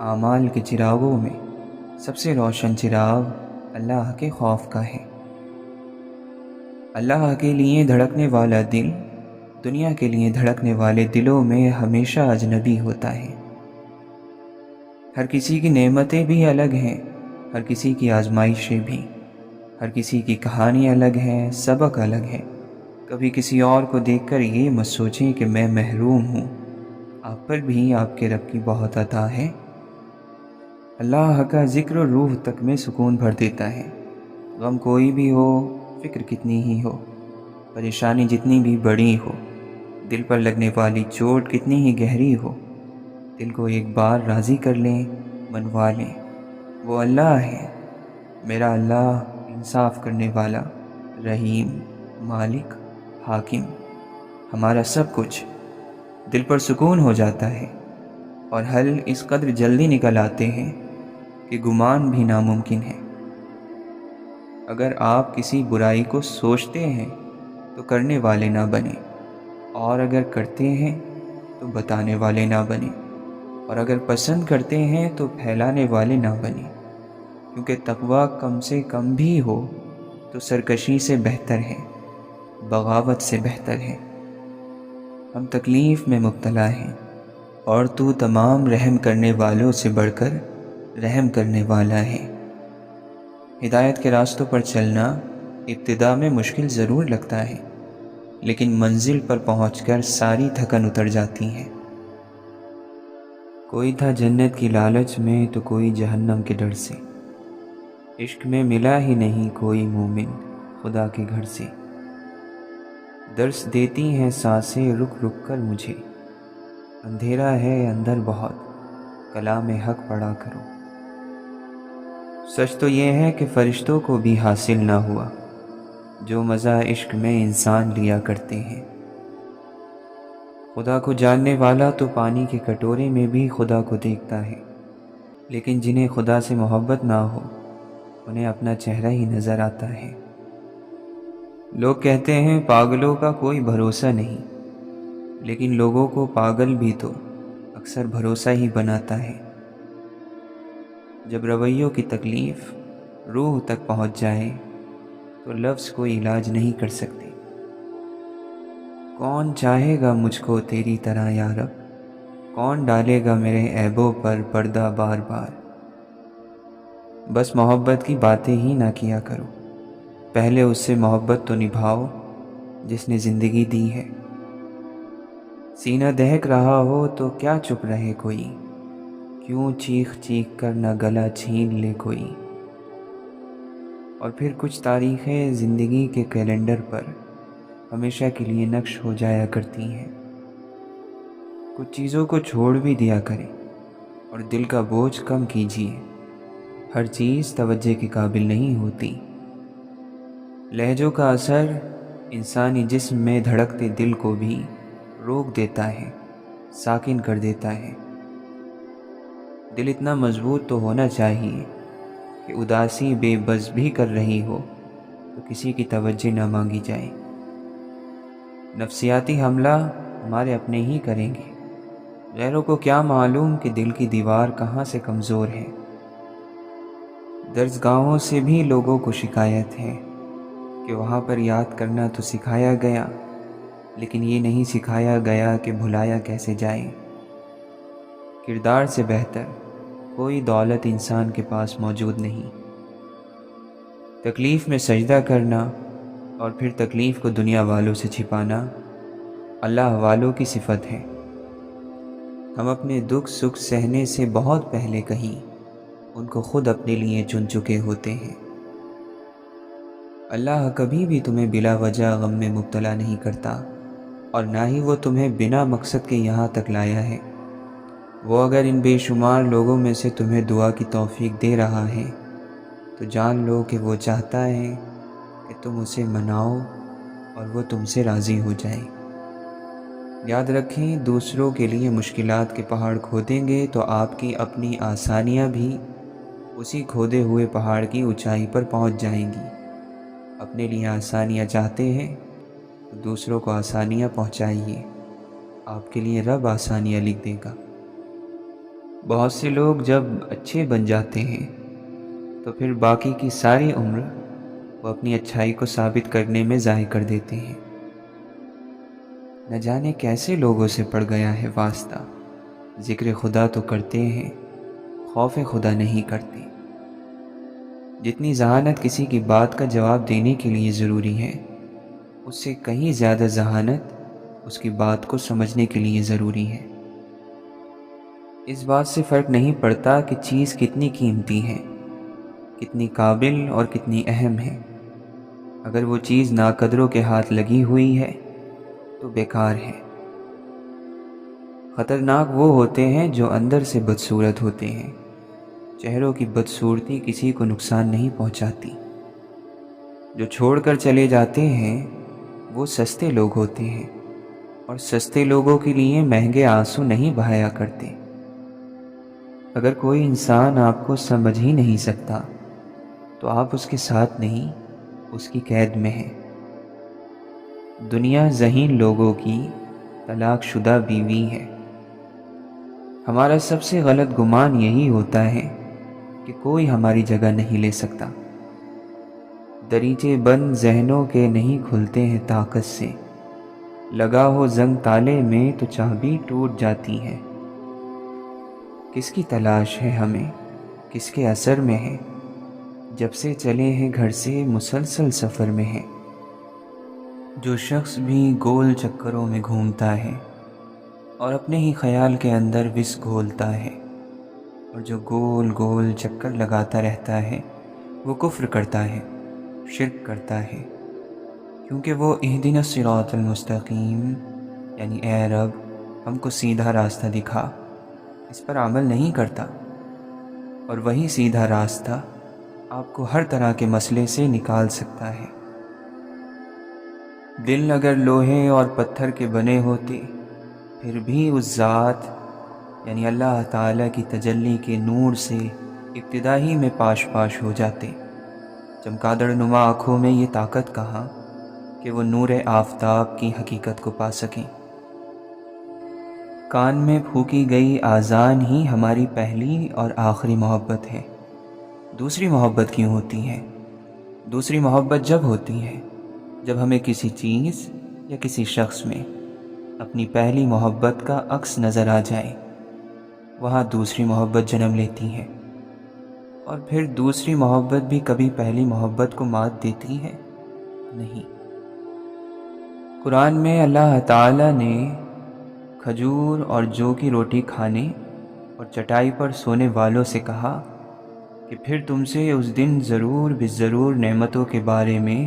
S1: اعمال کے چراغوں میں سب سے روشن چراغ اللہ کے خوف کا ہے۔ اللہ کے لیے دھڑکنے والا دل دنیا کے لیے دھڑکنے والے دلوں میں ہمیشہ اجنبی ہوتا ہے۔ ہر کسی کی نعمتیں بھی الگ ہیں، ہر کسی کی آزمائشیں بھی، ہر کسی کی کہانی الگ ہے، سبق الگ ہے۔ کبھی کسی اور کو دیکھ کر یہ مت سوچیں کہ میں محروم ہوں، آپ پر بھی آپ کے رب کی بہت عطا ہے۔ اللہ کا ذکر روح تک میں سکون بھر دیتا ہے۔ غم کوئی بھی ہو، فکر کتنی ہی ہو، پریشانی جتنی بھی بڑی ہو، دل پر لگنے والی چوٹ کتنی ہی گہری ہو، دل کو ایک بار راضی کر لیں، منوا لیں۔ وہ اللہ ہے، میرا اللہ، انصاف کرنے والا، رحیم، مالک، حاکم، ہمارا سب کچھ۔ دل پر سکون ہو جاتا ہے، اور حل اس قدر جلدی نکل آتے ہیں کہ گمان بھی ناممکن ہے۔ اگر آپ کسی برائی کو سوچتے ہیں تو کرنے والے نہ بنیں، اور اگر کرتے ہیں تو بتانے والے نہ بنیں، اور اگر پسند کرتے ہیں تو پھیلانے والے نہ بنیں، کیونکہ تقویٰ کم سے کم بھی ہو تو سرکشی سے بہتر ہے، بغاوت سے بہتر ہے۔ ہم تکلیف میں مبتلا ہیں، اور تو تمام رحم کرنے والوں سے بڑھ کر رحم کرنے والا ہے۔ ہدایت کے راستوں پر چلنا ابتدا میں مشکل ضرور لگتا ہے، لیکن منزل پر پہنچ کر ساری تھکن اتر جاتی ہے۔ کوئی تھا جنت کی لالچ میں تو کوئی جہنم کے ڈر سے، عشق میں ملا ہی نہیں کوئی مومن خدا کے گھر سے۔ درس دیتی ہیں سانسیں رک رک کر مجھے، اندھیرا ہے اندر بہت کلام حق پڑھا کرو۔ سچ تو یہ ہے کہ فرشتوں کو بھی حاصل نہ ہوا جو مزہ عشق میں انسان لیا کرتے ہیں۔ خدا کو جاننے والا تو پانی کے کٹورے میں بھی خدا کو دیکھتا ہے، لیکن جنہیں خدا سے محبت نہ ہو انہیں اپنا چہرہ ہی نظر آتا ہے۔ لوگ کہتے ہیں پاگلوں کا کوئی بھروسہ نہیں، لیکن لوگوں کو پاگل بھی تو اکثر بھروسہ ہی بناتا ہے۔ جب رویوں کی تکلیف روح تک پہنچ جائے تو لفظ کوئی علاج نہیں کر سکتے۔ کون چاہے گا مجھ کو تیری طرح یا رب، کون ڈالے گا میرے عیبوں پر پردہ بار بار۔ بس محبت کی باتیں ہی نہ کیا کرو، پہلے اس سے محبت تو نبھاؤ جس نے زندگی دی ہے۔ سینہ دہک رہا ہو تو کیا چپ رہے کوئی، کیوں چیخ چیخ کر نہ گلا چھین لے کوئی۔ اور پھر کچھ تاریخیں زندگی کے کیلنڈر پر ہمیشہ کے لیے نقش ہو جایا کرتی ہیں۔ کچھ چیزوں کو چھوڑ بھی دیا کریں اور دل کا بوجھ کم کیجیے، ہر چیز توجہ کے قابل نہیں ہوتی۔ لہجوں کا اثر انسانی جسم میں دھڑکتے دل کو بھی روک دیتا ہے، ساکن کر دیتا ہے۔ دل اتنا مضبوط تو ہونا چاہیے کہ اداسی بے بس بھی کر رہی ہو تو کسی کی توجہ نہ مانگی جائے۔ نفسیاتی حملہ ہمارے اپنے ہی کریں گے، غیروں کو کیا معلوم کہ دل کی دیوار کہاں سے کمزور ہے۔ درسگاہوں سے بھی لوگوں کو شکایت ہے کہ وہاں پر یاد کرنا تو سکھایا گیا، لیکن یہ نہیں سکھایا گیا کہ بھلایا کیسے جائے۔ کردار سے بہتر کوئی دولت انسان کے پاس موجود نہیں۔ تکلیف میں سجدہ کرنا اور پھر تکلیف کو دنیا والوں سے چھپانا اللہ والوں کی صفت ہے۔ ہم اپنے دکھ سکھ سہنے سے بہت پہلے کہیں ان کو خود اپنے لیے چن چکے ہوتے ہیں۔ اللہ کبھی بھی تمہیں بلا وجہ غم میں مبتلا نہیں کرتا، اور نہ ہی وہ تمہیں بنا مقصد کے یہاں تک لایا ہے۔ وہ اگر ان بے شمار لوگوں میں سے تمہیں دعا کی توفیق دے رہا ہے تو جان لو کہ وہ چاہتا ہے کہ تم اسے مناؤ اور وہ تم سے راضی ہو جائے۔ یاد رکھیں، دوسروں کے لیے مشکلات کے پہاڑ کھودیں گے تو آپ کی اپنی آسانیاں بھی اسی کھودے ہوئے پہاڑ کی اونچائی پر پہنچ جائیں گی۔ اپنے لیے آسانیاں چاہتے ہیں تو دوسروں کو آسانیاں پہنچائیے، آپ کے لیے رب آسانیاں لکھ دے گا۔ بہت سے لوگ جب اچھے بن جاتے ہیں تو پھر باقی کی ساری عمر وہ اپنی اچھائی کو ثابت کرنے میں ضائع کر دیتے ہیں۔ نہ جانے کیسے لوگوں سے پڑ گیا ہے واسطہ، ذکر خدا تو کرتے ہیں، خوف خدا نہیں کرتے۔ جتنی ذہانت کسی کی بات کا جواب دینے کے لیے ضروری ہے، اس سے کہیں زیادہ ذہانت اس کی بات کو سمجھنے کے لیے ضروری ہے۔ اس بات سے فرق نہیں پڑتا کہ چیز کتنی قیمتی ہے، کتنی قابل اور کتنی اہم ہے۔ اگر وہ چیز ناقدروں کے ہاتھ لگی ہوئی ہے تو بیکار ہے۔ خطرناک وہ ہوتے ہیں جو اندر سے بدصورت ہوتے ہیں۔ چہروں کی بدصورتی کسی کو نقصان نہیں پہنچاتی۔ جو چھوڑ کر چلے جاتے ہیں وہ سستے لوگ ہوتے ہیں، اور سستے لوگوں کے لیے مہنگے آنسو نہیں بہایا کرتے۔ اگر کوئی انسان آپ کو سمجھ ہی نہیں سکتا تو آپ اس کے ساتھ نہیں، اس کی قید میں ہیں۔ دنیا ذہین لوگوں کی طلاق شدہ بیوی ہے۔ ہمارا سب سے غلط گمان یہی ہوتا ہے کہ کوئی ہماری جگہ نہیں لے سکتا۔ دریچے بند ذہنوں کے نہیں کھلتے ہیں طاقت سے، لگا ہو زنگ تالے میں تو چابی ٹوٹ جاتی ہے۔ کس کی تلاش ہے ہمیں، کس کے اثر میں ہے، جب سے چلے ہیں گھر سے مسلسل سفر میں ہے۔ جو شخص بھی گول چکروں میں گھومتا ہے اور اپنے ہی خیال کے اندر وس گھولتا ہے، اور جو گول گول چکر لگاتا رہتا ہے وہ کفر کرتا ہے، شرک کرتا ہے، کیونکہ وہ اہدنا الصراط المستقیم یعنی اے رب ہم کو سیدھا راستہ دکھا، اس پر عمل نہیں کرتا۔ اور وہی سیدھا راستہ آپ کو ہر طرح کے مسئلے سے نکال سکتا ہے۔ دل اگر لوہے اور پتھر کے بنے ہوتے پھر بھی اس ذات یعنی اللہ تعالیٰ کی تجلی کے نور سے ابتدائی میں پاش پاش ہو جاتے۔ چمگادڑ نما آنکھوں میں یہ طاقت کہاں کہ وہ نور آفتاب کی حقیقت کو پا سکیں۔ کان میں پھونکی گئی آذان ہی ہماری پہلی اور آخری محبت ہے۔ دوسری محبت کیوں ہوتی ہے؟ دوسری محبت جب ہوتی ہے جب ہمیں کسی چیز یا کسی شخص میں اپنی پہلی محبت کا عکس نظر آ جائے، وہاں دوسری محبت جنم لیتی ہے۔ اور پھر دوسری محبت بھی کبھی پہلی محبت کو مات دیتی ہے؟ نہیں۔ قرآن میں اللہ تعالیٰ نے کھجور اور جو کی روٹی کھانے اور چٹائی پر سونے والوں سے کہا کہ پھر تم سے اس دن ضرور بالضرور نعمتوں کے بارے میں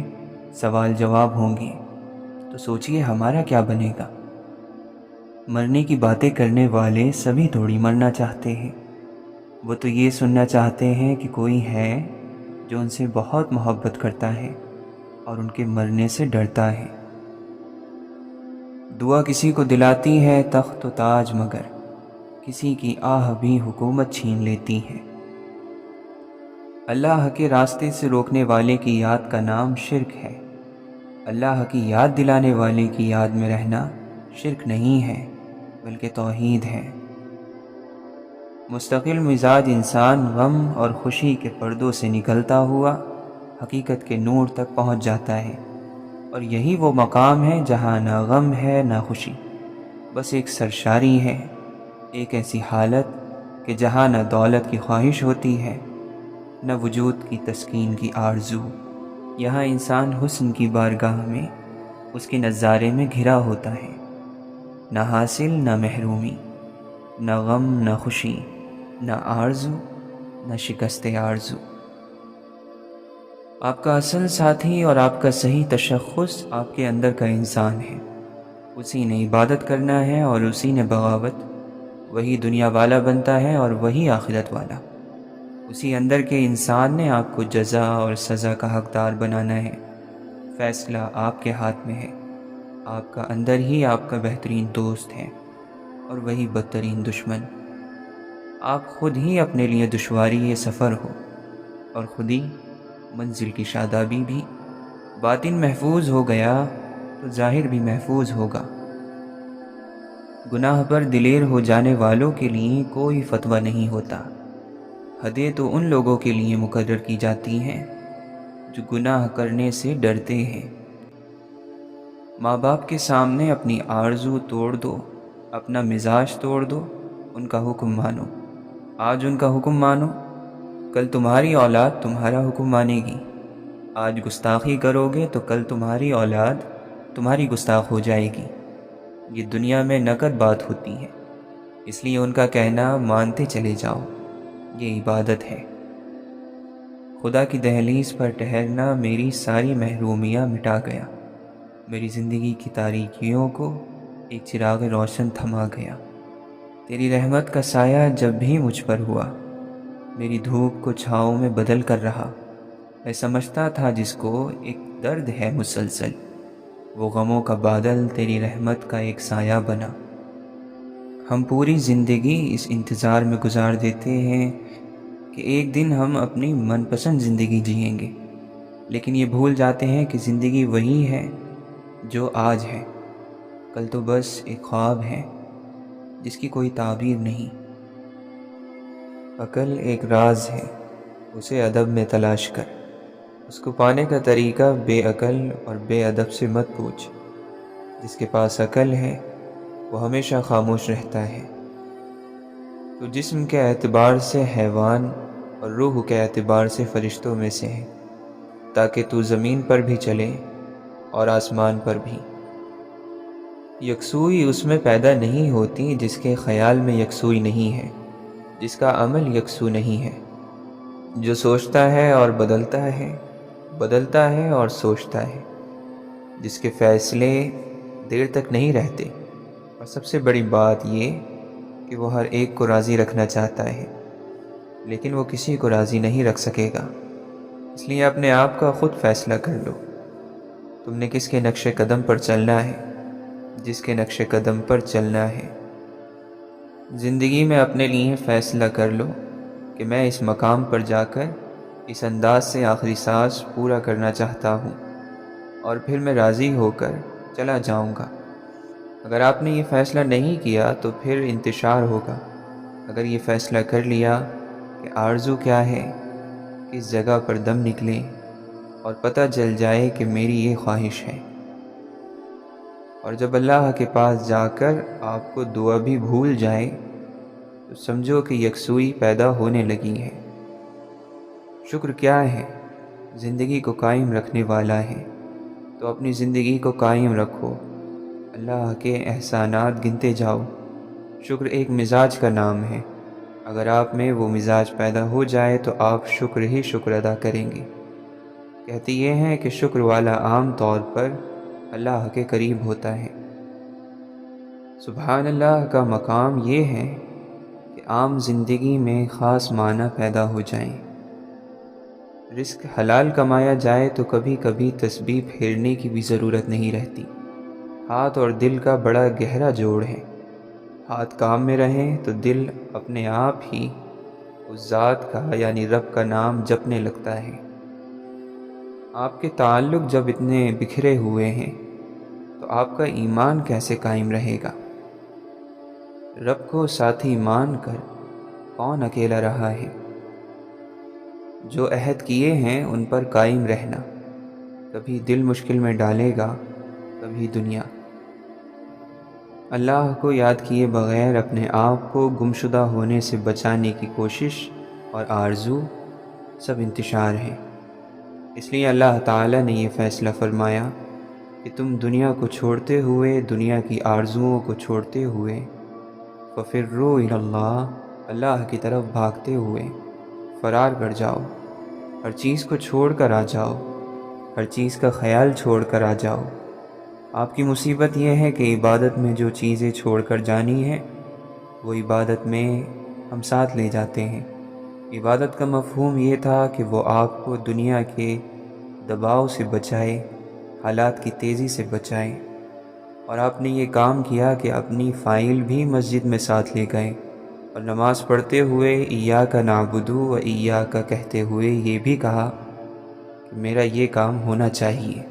S1: سوال جواب ہوں گے، تو سوچئے ہمارا کیا بنے گا؟ مرنے کی باتیں کرنے والے سبھی تھوڑی مرنا چاہتے ہیں، وہ تو یہ سننا چاہتے ہیں کہ کوئی ہے جو ان سے بہت محبت کرتا ہے اور ان کے مرنے سے ڈرتا ہے۔ دعا کسی کو دلاتی ہے تخت و تاج، مگر کسی کی آہ بھی حکومت چھین لیتی ہے۔ اللہ کے راستے سے روکنے والے کی یاد کا نام شرک ہے۔ اللہ کی یاد دلانے والے کی یاد میں رہنا شرک نہیں ہے بلکہ توحید ہے۔ مستقل مزاج انسان غم اور خوشی کے پردوں سے نکلتا ہوا حقیقت کے نور تک پہنچ جاتا ہے، اور یہی وہ مقام ہے جہاں نہ غم ہے نہ خوشی، بس ایک سرشاری ہے، ایک ایسی حالت کہ جہاں نہ دولت کی خواہش ہوتی ہے نہ وجود کی تسکین کی آرزو۔ یہاں انسان حسن کی بارگاہ میں اس کے نظارے میں گھرا ہوتا ہے، نہ حاصل نہ محرومی، نہ غم نہ خوشی، نہ آرزو نہ شکست آرزو۔ آپ کا اصل ساتھی اور آپ کا صحیح تشخص آپ کے اندر کا انسان ہے، اسی نے عبادت کرنا ہے اور اسی نے بغاوت، وہی دنیا والا بنتا ہے اور وہی آخرت والا۔ اسی اندر کے انسان نے آپ کو جزا اور سزا کا حقدار بنانا ہے۔ فیصلہ آپ کے ہاتھ میں ہے، آپ کا اندر ہی آپ کا بہترین دوست ہے اور وہی بدترین دشمن۔ آپ خود ہی اپنے لیے دشواری سفر ہو اور خود ہی منزل کی شادابی بھی۔ باطن محفوظ ہو گیا تو ظاہر بھی محفوظ ہوگا۔ گناہ پر دلیر ہو جانے والوں کے لیے کوئی فتویٰ نہیں ہوتا، حدیں تو ان لوگوں کے لیے مقرر کی جاتی ہیں جو گناہ کرنے سے ڈرتے ہیں۔ ماں باپ کے سامنے اپنی آرزو توڑ دو، اپنا مزاج توڑ دو، ان کا حکم مانو۔ آج ان کا حکم مانو، کل تمہاری اولاد تمہارا حکم مانے گی۔ آج گستاخی کرو گے تو کل تمہاری اولاد تمہاری گستاخ ہو جائے گی۔ یہ دنیا میں نقد بات ہوتی ہے، اس لیے ان کا کہنا مانتے چلے جاؤ، یہ عبادت ہے۔ خدا کی دہلیز پر ٹہرنا میری ساری محرومیاں مٹا گیا، میری زندگی کی تاریکیوں کو ایک چراغ روشن تھما گیا۔ تیری رحمت کا سایہ جب بھی مجھ پر ہوا، میری دھوپ کو چھاؤں میں بدل کر رہا۔ میں سمجھتا تھا جس کو ایک درد ہے مسلسل، وہ غموں کا بادل تیری رحمت کا ایک سایہ بنا۔ ہم پوری زندگی اس انتظار میں گزار دیتے ہیں کہ ایک دن ہم اپنی من پسند زندگی جئیں گے، لیکن یہ بھول جاتے ہیں کہ زندگی وہی ہے جو آج ہے، کل تو بس ایک خواب ہے جس کی کوئی تعبیر نہیں۔ عقل ایک راز ہے، اسے ادب میں تلاش کر، اس کو پانے کا طریقہ بے عقل اور بے ادب سے مت پوچھ۔ جس کے پاس عقل ہے وہ ہمیشہ خاموش رہتا ہے۔ تو جسم کے اعتبار سے حیوان اور روح کے اعتبار سے فرشتوں میں سے ہے، تاکہ تو زمین پر بھی چلے اور آسمان پر بھی۔ یکسوئی اس میں پیدا نہیں ہوتی جس کے خیال میں یکسوئی نہیں ہے، جس کا عمل یکسو نہیں ہے، جو سوچتا ہے اور بدلتا ہے اور سوچتا ہے، جس کے فیصلے دیر تک نہیں رہتے، اور سب سے بڑی بات یہ کہ وہ ہر ایک کو راضی رکھنا چاہتا ہے، لیکن وہ کسی کو راضی نہیں رکھ سکے گا۔ اس لیے اپنے آپ کا خود فیصلہ کر لو، تم نے کس کے نقش قدم پر چلنا ہے، جس کے نقش قدم پر چلنا ہے۔ زندگی میں اپنے لیے فیصلہ کر لو کہ میں اس مقام پر جا کر اس انداز سے آخری سانس پورا کرنا چاہتا ہوں، اور پھر میں راضی ہو کر چلا جاؤں گا۔ اگر آپ نے یہ فیصلہ نہیں کیا تو پھر انتشار ہوگا۔ اگر یہ فیصلہ کر لیا کہ آرزو کیا ہے، کس جگہ پر دم نکلے اور پتہ چل جائے کہ میری یہ خواہش ہے، اور جب اللہ کے پاس جا کر آپ کو دعا بھی بھول جائے تو سمجھو کہ یکسوئی پیدا ہونے لگی ہے۔ شکر کیا ہے؟ زندگی کو قائم رکھنے والا ہے، تو اپنی زندگی کو قائم رکھو، اللہ کے احسانات گنتے جاؤ۔ شکر ایک مزاج کا نام ہے، اگر آپ میں وہ مزاج پیدا ہو جائے تو آپ شکر ہی شکر ادا کریں گے۔ کہتے یہ ہیں کہ شکر والا عام طور پر اللہ کے قریب ہوتا ہے۔ سبحان اللہ کا مقام یہ ہے کہ عام زندگی میں خاص معنی پیدا ہو جائیں۔ رزق حلال کمایا جائے تو کبھی کبھی تسبیح پھیرنے کی بھی ضرورت نہیں رہتی۔ ہاتھ اور دل کا بڑا گہرا جوڑ ہے، ہاتھ کام میں رہیں تو دل اپنے آپ ہی اس ذات کا یعنی رب کا نام جپنے لگتا ہے۔ آپ کے تعلق جب اتنے بکھرے ہوئے ہیں تو آپ کا ایمان کیسے قائم رہے گا؟ رب کو ساتھی مان کر کون اکیلا رہا ہے؟ جو عہد کیے ہیں ان پر قائم رہنا، کبھی دل مشکل میں ڈالے گا، کبھی دنیا۔ اللہ کو یاد کیے بغیر اپنے آپ کو گمشدہ ہونے سے بچانے کی کوشش اور آرزو سب انتشار ہے۔ اس لیے اللہ تعالیٰ نے یہ فیصلہ فرمایا کہ تم دنیا کو چھوڑتے ہوئے، دنیا کی آرزوؤں کو چھوڑتے ہوئے، فَفِرُّوا إِلَى اللَّهِ، اللہ کی طرف بھاگتے ہوئے فرار کر جاؤ، ہر چیز کو چھوڑ کر آ جاؤ، ہر چیز کا خیال چھوڑ کر آ جاؤ۔ آپ کی مصیبت یہ ہے کہ عبادت میں جو چیزیں چھوڑ کر جانی ہے وہ عبادت میں ہم ساتھ لے جاتے ہیں۔ عبادت کا مفہوم یہ تھا کہ وہ آپ کو دنیا کے دباؤ سے بچائے، حالات کی تیزی سے بچائے، اور آپ نے یہ کام کیا کہ اپنی فائل بھی مسجد میں ساتھ لے گئے، اور نماز پڑھتے ہوئے ایاک نعبد و ایاک کہتے ہوئے یہ بھی کہا کہ میرا یہ کام ہونا چاہیے۔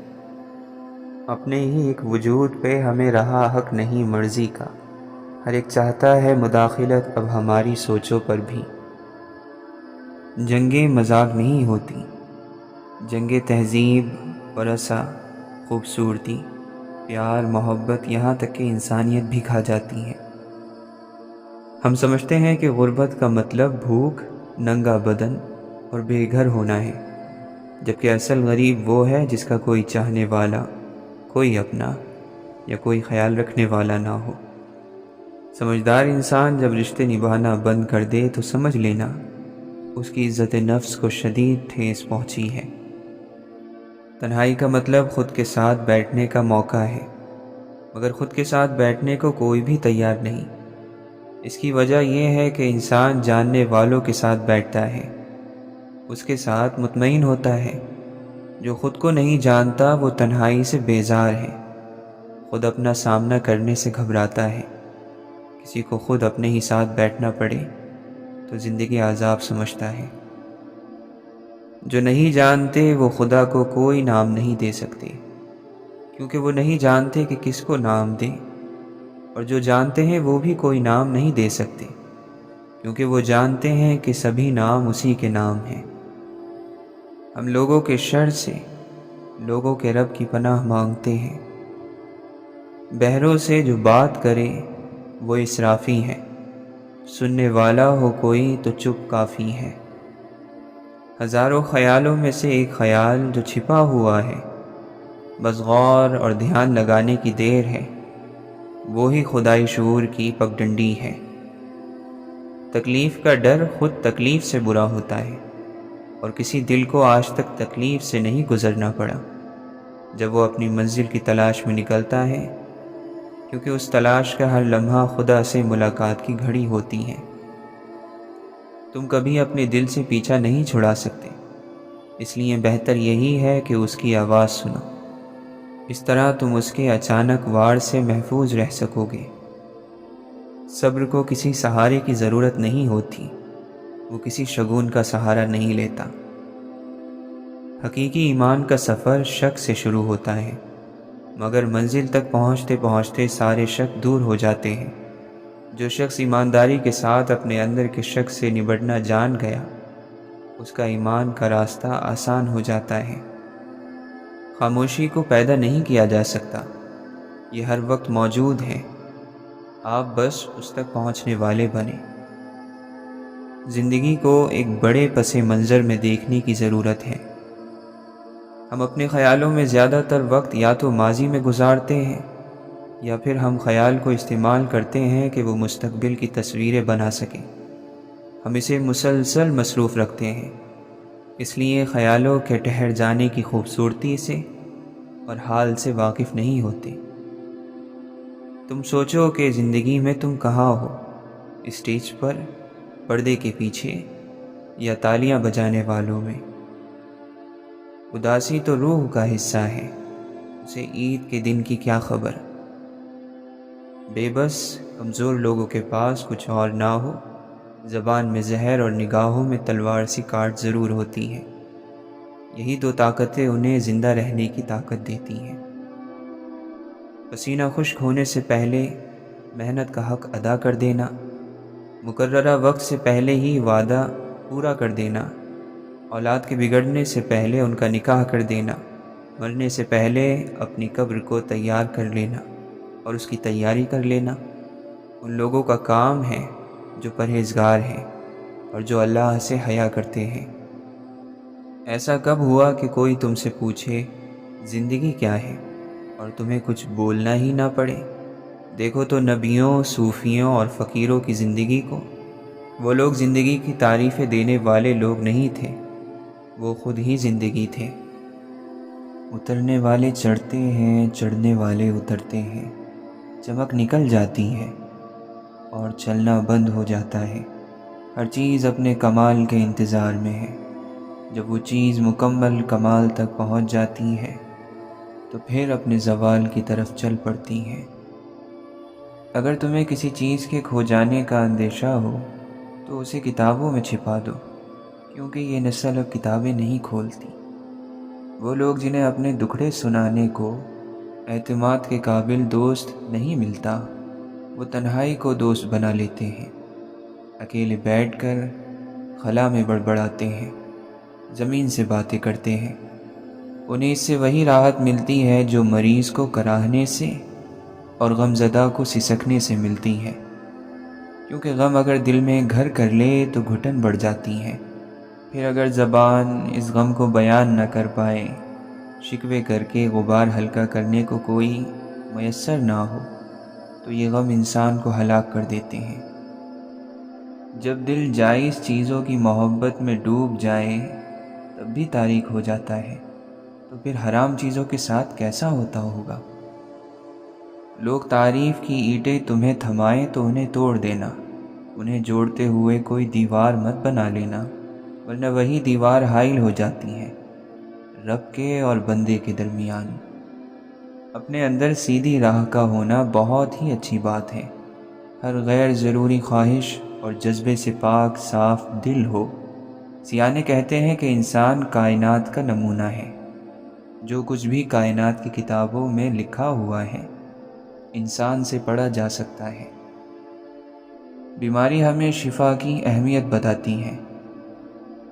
S1: اپنے ہی ایک وجود پہ ہمیں رہا حق نہیں مرضی کا، ہر ایک چاہتا ہے مداخلت اب ہماری سوچوں پر بھی۔ جنگیں مذاق نہیں ہوتی، جنگ تہذیب، ورثہ، خوبصورتی، پیار، محبت، یہاں تک کہ انسانیت بھی کھا جاتی ہے۔ ہم سمجھتے ہیں کہ غربت کا مطلب بھوک، ننگا بدن اور بے گھر ہونا ہے، جبکہ اصل غریب وہ ہے جس کا کوئی چاہنے والا، کوئی اپنا یا کوئی خیال رکھنے والا نہ ہو۔ سمجھدار انسان جب رشتے نبھانا بند کر دے تو سمجھ لینا اس کی عزت نفس کو شدید ٹھیس پہنچی ہے۔ تنہائی کا مطلب خود کے ساتھ بیٹھنے کا موقع ہے، مگر خود کے ساتھ بیٹھنے کو کوئی بھی تیار نہیں۔ اس کی وجہ یہ ہے کہ انسان جاننے والوں کے ساتھ بیٹھتا ہے، اس کے ساتھ مطمئن ہوتا ہے۔ جو خود کو نہیں جانتا وہ تنہائی سے بیزار ہے، خود اپنا سامنا کرنے سے گھبراتا ہے۔ کسی کو خود اپنے ہی ساتھ بیٹھنا پڑے تو زندگی عذاب سمجھتا ہے۔ جو نہیں جانتے وہ خدا کو کوئی نام نہیں دے سکتے، کیونکہ وہ نہیں جانتے کہ کس کو نام دیں، اور جو جانتے ہیں وہ بھی کوئی نام نہیں دے سکتے، کیونکہ وہ جانتے ہیں کہ سبھی نام اسی کے نام ہیں۔ ہم لوگوں کے شر سے لوگوں کے رب کی پناہ مانگتے ہیں۔ بہروں سے جو بات کرے وہ اسرافی ہے، سننے والا ہو کوئی تو چپ کافی ہے۔ ہزاروں خیالوں میں سے ایک خیال جو چھپا ہوا ہے، بس غور اور دھیان لگانے کی دیر ہے، وہی خدائی شعور کی پگڈنڈی ہے۔ تکلیف کا ڈر خود تکلیف سے برا ہوتا ہے، اور کسی دل کو آج تک تکلیف سے نہیں گزرنا پڑا جب وہ اپنی منزل کی تلاش میں نکلتا ہے، کیونکہ اس تلاش کا ہر لمحہ خدا سے ملاقات کی گھڑی ہوتی ہے۔ تم کبھی اپنے دل سے پیچھا نہیں چھڑا سکتے، اس لیے بہتر یہی ہے کہ اس کی آواز سنو۔ اس طرح تم اس کے اچانک وار سے محفوظ رہ سکو گے۔ صبر کو کسی سہارے کی ضرورت نہیں ہوتی، وہ کسی شگون کا سہارا نہیں لیتا۔ حقیقی ایمان کا سفر شک سے شروع ہوتا ہے، مگر منزل تک پہنچتے پہنچتے سارے شک دور ہو جاتے ہیں۔ جو شخص ایمانداری کے ساتھ اپنے اندر کے شک سے نبٹنا جان گیا، اس کا ایمان کا راستہ آسان ہو جاتا ہے۔ خاموشی کو پیدا نہیں کیا جا سکتا، یہ ہر وقت موجود ہے، آپ بس اس تک پہنچنے والے بنیں۔ زندگی کو ایک بڑے پس منظر میں دیکھنے کی ضرورت ہے۔ ہم اپنے خیالوں میں زیادہ تر وقت یا تو ماضی میں گزارتے ہیں، یا پھر ہم خیال کو استعمال کرتے ہیں کہ وہ مستقبل کی تصویریں بنا سکیں۔ ہم اسے مسلسل مصروف رکھتے ہیں، اس لیے خیالوں کے ٹھہر جانے کی خوبصورتی سے اور حال سے واقف نہیں ہوتے۔ تم سوچو کہ زندگی میں تم کہاں ہو، اسٹیج پر، پردے کے پیچھے، یا تالیاں بجانے والوں میں۔ اداسی تو روح کا حصہ ہے، اسے عید کے دن کی کیا خبر۔ بے بس کمزور لوگوں کے پاس کچھ اور نہ ہو، زبان میں زہر اور نگاہوں میں تلوار سی کاٹ ضرور ہوتی ہے۔ یہی دو طاقتیں انہیں زندہ رہنے کی طاقت دیتی ہیں۔ پسینہ خشک ہونے سے پہلے محنت کا حق ادا کر دینا، مقررہ وقت سے پہلے ہی وعدہ پورا کر دینا، اولاد کے بگڑنے سے پہلے ان کا نکاح کر دینا، مرنے سے پہلے اپنی قبر کو تیار کر لینا اور اس کی تیاری کر لینا، ان لوگوں کا کام ہے جو پرہیزگار ہیں اور جو اللہ سے حیا کرتے ہیں۔ ایسا کب ہوا کہ کوئی تم سے پوچھے زندگی کیا ہے اور تمہیں کچھ بولنا ہی نہ پڑے؟ دیکھو تو نبیوں، صوفیوں اور فقیروں کی زندگی کو۔ وہ لوگ زندگی کی تعریفیں دینے والے لوگ نہیں تھے، وہ خود ہی زندگی تھے۔ اترنے والے چڑھتے ہیں، چڑھنے والے اترتے ہیں، چمک نکل جاتی ہے اور چلنا بند ہو جاتا ہے۔ ہر چیز اپنے کمال کے انتظار میں ہے۔ جب وہ چیز مکمل کمال تک پہنچ جاتی ہے تو پھر اپنے زوال کی طرف چل پڑتی ہے۔ اگر تمہیں کسی چیز کے کھو جانے کا اندیشہ ہو تو اسے کتابوں میں چھپا دو، کیونکہ یہ نسل اب کتابیں نہیں کھولتی۔ وہ لوگ جنہیں اپنے دکھڑے سنانے کو اعتماد کے قابل دوست نہیں ملتا، وہ تنہائی کو دوست بنا لیتے ہیں، اکیلے بیٹھ کر خلا میں بڑبڑاتے ہیں، زمین سے باتیں کرتے ہیں۔ انہیں اس سے وہی راحت ملتی ہے جو مریض کو کراہنے سے اور غم زدہ کو سسکنے سے ملتی ہے، کیونکہ غم اگر دل میں گھر کر لے تو گھٹن بڑھ جاتی ہے۔ پھر اگر زبان اس غم کو بیان نہ کر پائے، شکوے کر کے غبار ہلکا کرنے کو کوئی میسر نہ ہو، تو یہ غم انسان کو ہلاک کر دیتے ہیں۔ جب دل جائز چیزوں کی محبت میں ڈوب جائے تب بھی تاریک ہو جاتا ہے، تو پھر حرام چیزوں کے ساتھ کیسا ہوتا ہوگا؟ لوگ تعریف کی اینٹیں تمہیں تھمائیں تو انہیں توڑ دینا، انہیں جوڑتے ہوئے کوئی دیوار مت بنا لینا، ورنہ وہی دیوار حائل ہو جاتی ہے رب کے اور بندے کے درمیان۔ اپنے اندر سیدھی راہ کا ہونا بہت ہی اچھی بات ہے۔ ہر غیر ضروری خواہش اور جذبے سے پاک صاف دل ہو۔ سیانے کہتے ہیں کہ انسان کائنات کا نمونہ ہے۔ جو کچھ بھی کائنات کی کتابوں میں لکھا ہوا ہے انسان سے پڑھا جا سکتا ہے۔ بیماری ہمیں شفا کی اہمیت بتاتی ہے۔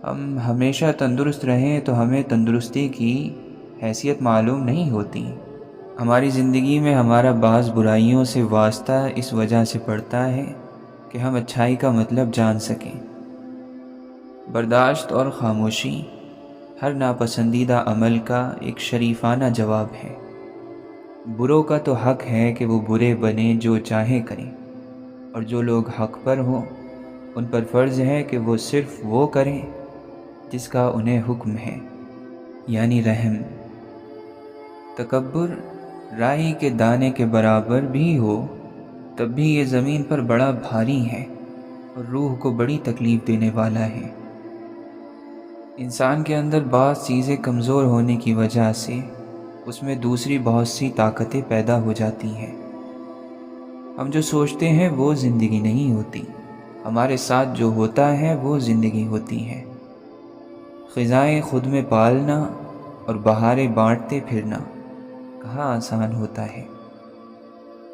S1: ہم ہمیشہ تندرست رہیں تو ہمیں تندرستی کی حیثیت معلوم نہیں ہوتی۔ ہماری زندگی میں ہمارا بعض برائیوں سے واسطہ اس وجہ سے پڑتا ہے کہ ہم اچھائی کا مطلب جان سکیں۔ برداشت اور خاموشی ہر ناپسندیدہ عمل کا ایک شریفانہ جواب ہے۔ بروں کا تو حق ہے کہ وہ برے بنیں جو چاہیں کریں، اور جو لوگ حق پر ہوں ان پر فرض ہے کہ وہ صرف وہ کریں جس کا انہیں حکم ہے، یعنی رحم۔ تکبر رائی کے دانے کے برابر بھی ہو تب بھی یہ زمین پر بڑا بھاری ہے اور روح کو بڑی تکلیف دینے والا ہے۔ انسان کے اندر بعض چیزیں کمزور ہونے کی وجہ سے اس میں دوسری بہت سی طاقتیں پیدا ہو جاتی ہیں۔ ہم جو سوچتے ہیں وہ زندگی نہیں ہوتی، ہمارے ساتھ جو ہوتا ہے وہ زندگی ہوتی ہے۔ خزائیں خود میں پالنا اور بہاریں بانٹتے پھرنا کہاں آسان ہوتا ہے۔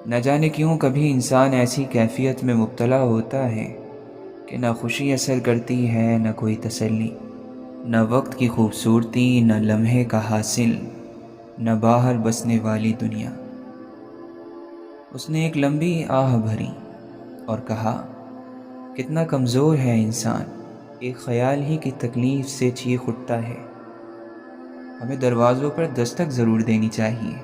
S1: نہ جانے کیوں کبھی انسان ایسی کیفیت میں مبتلا ہوتا ہے کہ نہ خوشی اثر کرتی ہے، نہ کوئی تسلی، نہ وقت کی خوبصورتی، نہ لمحے کا حاصل، نہ باہر بسنے والی دنیا۔ اس نے ایک لمبی آہ بھری اور کہا، کتنا کمزور ہے انسان، ایک خیال ہی کی تکلیف سے چیخ اٹھتا ہے۔ ہمیں دروازوں پر دستک ضرور دینی چاہیے،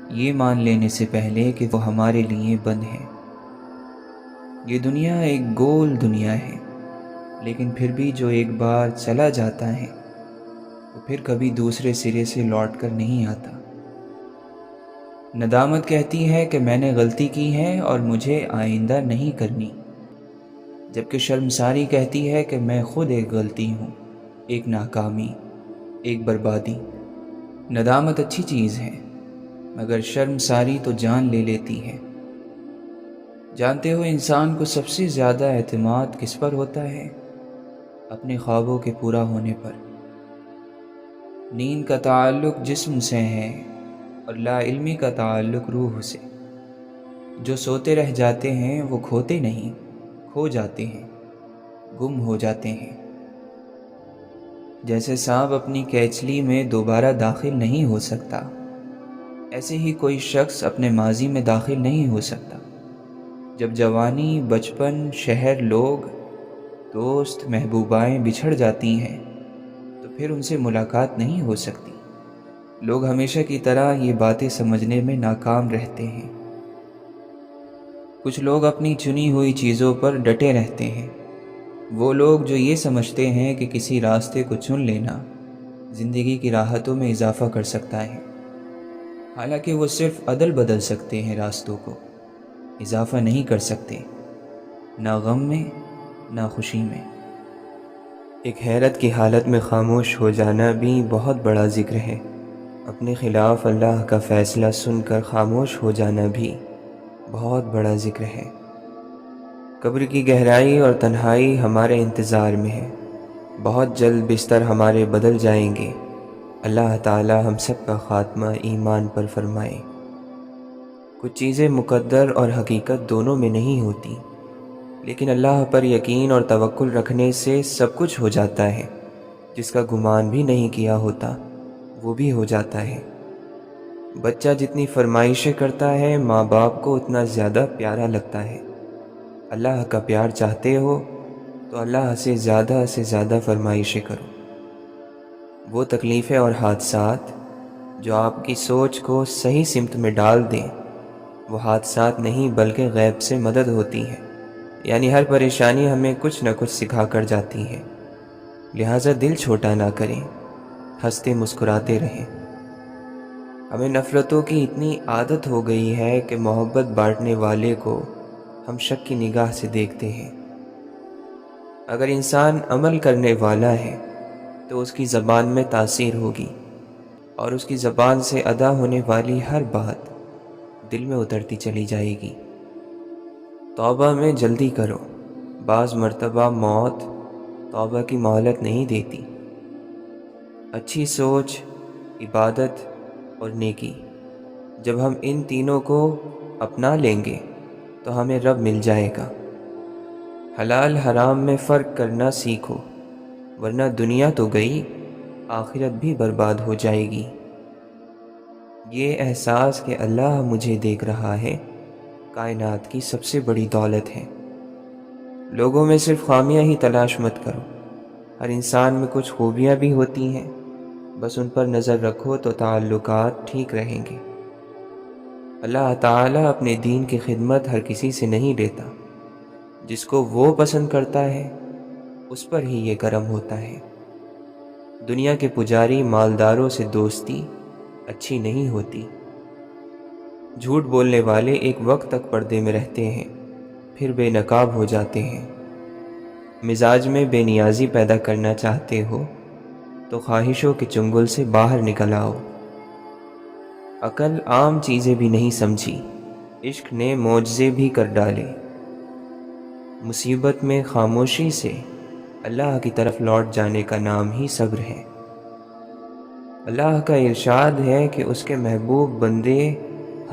S1: یہ مان لینے سے پہلے کہ وہ ہمارے لیے بند ہے۔ یہ دنیا ایک گول دنیا ہے، لیکن پھر بھی جو ایک بار چلا جاتا ہے وہ پھر کبھی دوسرے سرے سے لوٹ کر نہیں آتا۔ ندامت کہتی ہے کہ میں نے غلطی کی ہے اور مجھے آئندہ نہیں کرنی، جبکہ شرمساری کہتی ہے کہ میں خود ایک غلطی ہوں، ایک ناکامی، ایک بربادی۔ ندامت اچھی چیز ہے، مگر شرمساری تو جان لے لیتی ہے۔ جانتے ہو انسان کو سب سے زیادہ اعتماد کس پر ہوتا ہے؟ اپنے خوابوں کے پورا ہونے پر۔ نیند کا تعلق جسم سے ہے اور لا علمی کا تعلق روح سے۔ جو سوتے رہ جاتے ہیں وہ کھوتے نہیں، کھو جاتے ہیں، گم ہو جاتے ہیں۔ جیسے سانپ اپنی کیچلی میں دوبارہ داخل نہیں ہو سکتا، ایسے ہی کوئی شخص اپنے ماضی میں داخل نہیں ہو سکتا۔ جب جوانی، بچپن، شہر، لوگ، دوست، محبوبائیں بچھڑ جاتی ہیں تو پھر ان سے ملاقات نہیں ہو سکتی۔ لوگ ہمیشہ کی طرح یہ باتیں سمجھنے میں ناکام رہتے ہیں۔ کچھ لوگ اپنی چنی ہوئی چیزوں پر ڈٹے رہتے ہیں۔ وہ لوگ جو یہ سمجھتے ہیں کہ کسی راستے کو چن لینا زندگی کی راحتوں میں اضافہ کر سکتا ہے، حالانکہ وہ صرف عدل بدل سکتے ہیں، راستوں کو اضافہ نہیں کر سکتے، نہ غم میں نہ خوشی میں۔ ایک حیرت کی حالت میں خاموش ہو جانا بھی بہت بڑا ذکر ہے۔ اپنے خلاف اللہ کا فیصلہ سن کر خاموش ہو جانا بھی بہت بڑا ذکر ہے۔ قبر کی گہرائی اور تنہائی ہمارے انتظار میں ہے۔ بہت جلد بستر ہمارے بدل جائیں گے۔ اللہ تعالی ہم سب کا خاتمہ ایمان پر فرمائے۔ کچھ چیزیں مقدر اور حقیقت دونوں میں نہیں ہوتی، لیکن اللہ پر یقین اور توکل رکھنے سے سب کچھ ہو جاتا ہے۔ جس کا گمان بھی نہیں کیا ہوتا وہ بھی ہو جاتا ہے۔ بچہ جتنی فرمائشیں کرتا ہے ماں باپ کو اتنا زیادہ پیارا لگتا ہے۔ اللہ کا پیار چاہتے ہو تو اللہ سے زیادہ فرمائشیں کرو۔ وہ تکلیفیں اور حادثات جو آپ کی سوچ کو صحیح سمت میں ڈال دیں، وہ حادثات نہیں بلکہ غیب سے مدد ہوتی ہے۔ یعنی ہر پریشانی ہمیں کچھ نہ کچھ سکھا کر جاتی ہے۔ لہٰذا دل چھوٹا نہ کریں، ہنستے مسکراتے رہیں۔ ہمیں نفرتوں کی اتنی عادت ہو گئی ہے کہ محبت بانٹنے والے کو ہم شک کی نگاہ سے دیکھتے ہیں۔ اگر انسان عمل کرنے والا ہے تو اس کی زبان میں تاثیر ہوگی، اور اس کی زبان سے ادا ہونے والی ہر بات دل میں اترتی چلی جائے گی۔ توبہ میں جلدی کرو، بعض مرتبہ موت توبہ کی مہلت نہیں دیتی۔ اچھی سوچ، عبادت اور نیکی، جب ہم ان تینوں کو اپنا لیں گے تو ہمیں رب مل جائے گا۔ حلال حرام میں فرق کرنا سیکھو، ورنہ دنیا تو گئی، آخرت بھی برباد ہو جائے گی۔ یہ احساس کہ اللہ مجھے دیکھ رہا ہے، کائنات کی سب سے بڑی دولت ہے۔ لوگوں میں صرف خامیاں ہی تلاش مت کرو، ہر انسان میں کچھ خوبیاں بھی ہوتی ہیں، بس ان پر نظر رکھو تو تعلقات ٹھیک رہیں گے۔ اللہ تعالیٰ اپنے دین کی خدمت ہر کسی سے نہیں لیتا، جس کو وہ پسند کرتا ہے اس پر ہی یہ کرم ہوتا ہے۔ دنیا کے پجاری مالداروں سے دوستی اچھی نہیں ہوتی۔ جھوٹ بولنے والے ایک وقت تک پردے میں رہتے ہیں، پھر بے نقاب ہو جاتے ہیں۔ مزاج میں بے نیازی پیدا کرنا چاہتے ہو تو خواہشوں کے چنگل سے باہر نکل آؤ۔ عقل عام چیزیں بھی نہیں سمجھی، عشق نے معجزے بھی کر ڈالے۔ مصیبت میں خاموشی سے اللہ کی طرف لوٹ جانے کا نام ہی صبر ہے۔ اللہ کا ارشاد ہے کہ اس کے محبوب بندے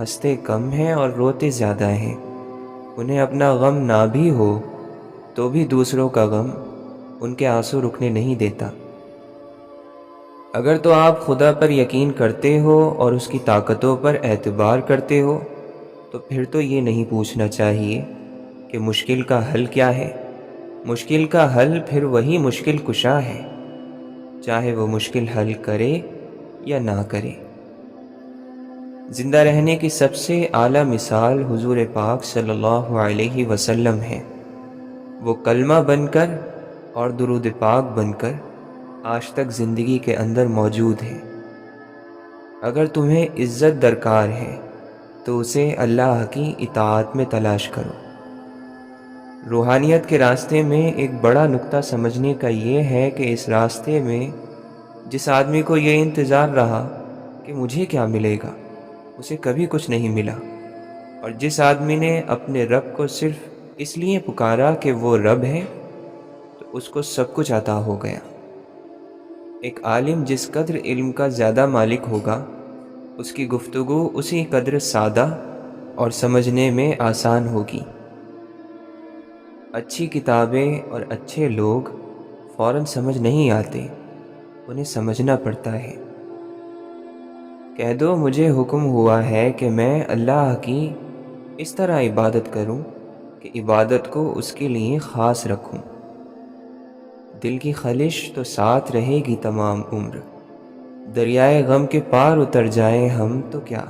S1: ہنستے کم ہیں اور روتے زیادہ ہیں۔ انہیں اپنا غم نہ بھی ہو تو بھی دوسروں کا غم ان کے آنسو رکنے نہیں دیتا۔ اگر تو آپ خدا پر یقین کرتے ہو اور اس کی طاقتوں پر اعتبار کرتے ہو تو پھر تو یہ نہیں پوچھنا چاہیے کہ مشکل کا حل کیا ہے۔ مشکل کا حل پھر وہی مشکل کشا ہے، چاہے وہ مشکل حل کرے یا نہ کرے۔ زندہ رہنے کی سب سے اعلیٰ مثال حضور پاک صلی اللہ علیہ وسلم ہے۔ وہ کلمہ بن کر اور درود پاک بن کر آج تک زندگی کے اندر موجود ہے۔ اگر تمہیں عزت درکار ہے تو اسے اللہ کی اطاعت میں تلاش کرو۔ روحانیت کے راستے میں ایک بڑا نقطہ سمجھنے کا یہ ہے کہ اس راستے میں جس آدمی کو یہ انتظار رہا کہ مجھے کیا ملے گا، اسے کبھی کچھ نہیں ملا، اور جس آدمی نے اپنے رب کو صرف اس لیے پکارا کہ وہ رب ہے تو اس کو سب کچھ عطا ہو گیا۔ ایک عالم جس قدر علم کا زیادہ مالک ہوگا، اس کی گفتگو اسی قدر سادہ اور سمجھنے میں آسان ہوگی۔ اچھی کتابیں اور اچھے لوگ فوراً سمجھ نہیں آتے، انہیں سمجھنا پڑتا ہے۔ کہہ دو مجھے حکم ہوا ہے کہ میں اللہ کی اس طرح عبادت کروں کہ عبادت کو اس کے لیے خاص رکھوں۔ دل کی خلش تو ساتھ رہے گی تمام عمر، دریائے غم کے پار اتر جائیں ہم تو کیا۔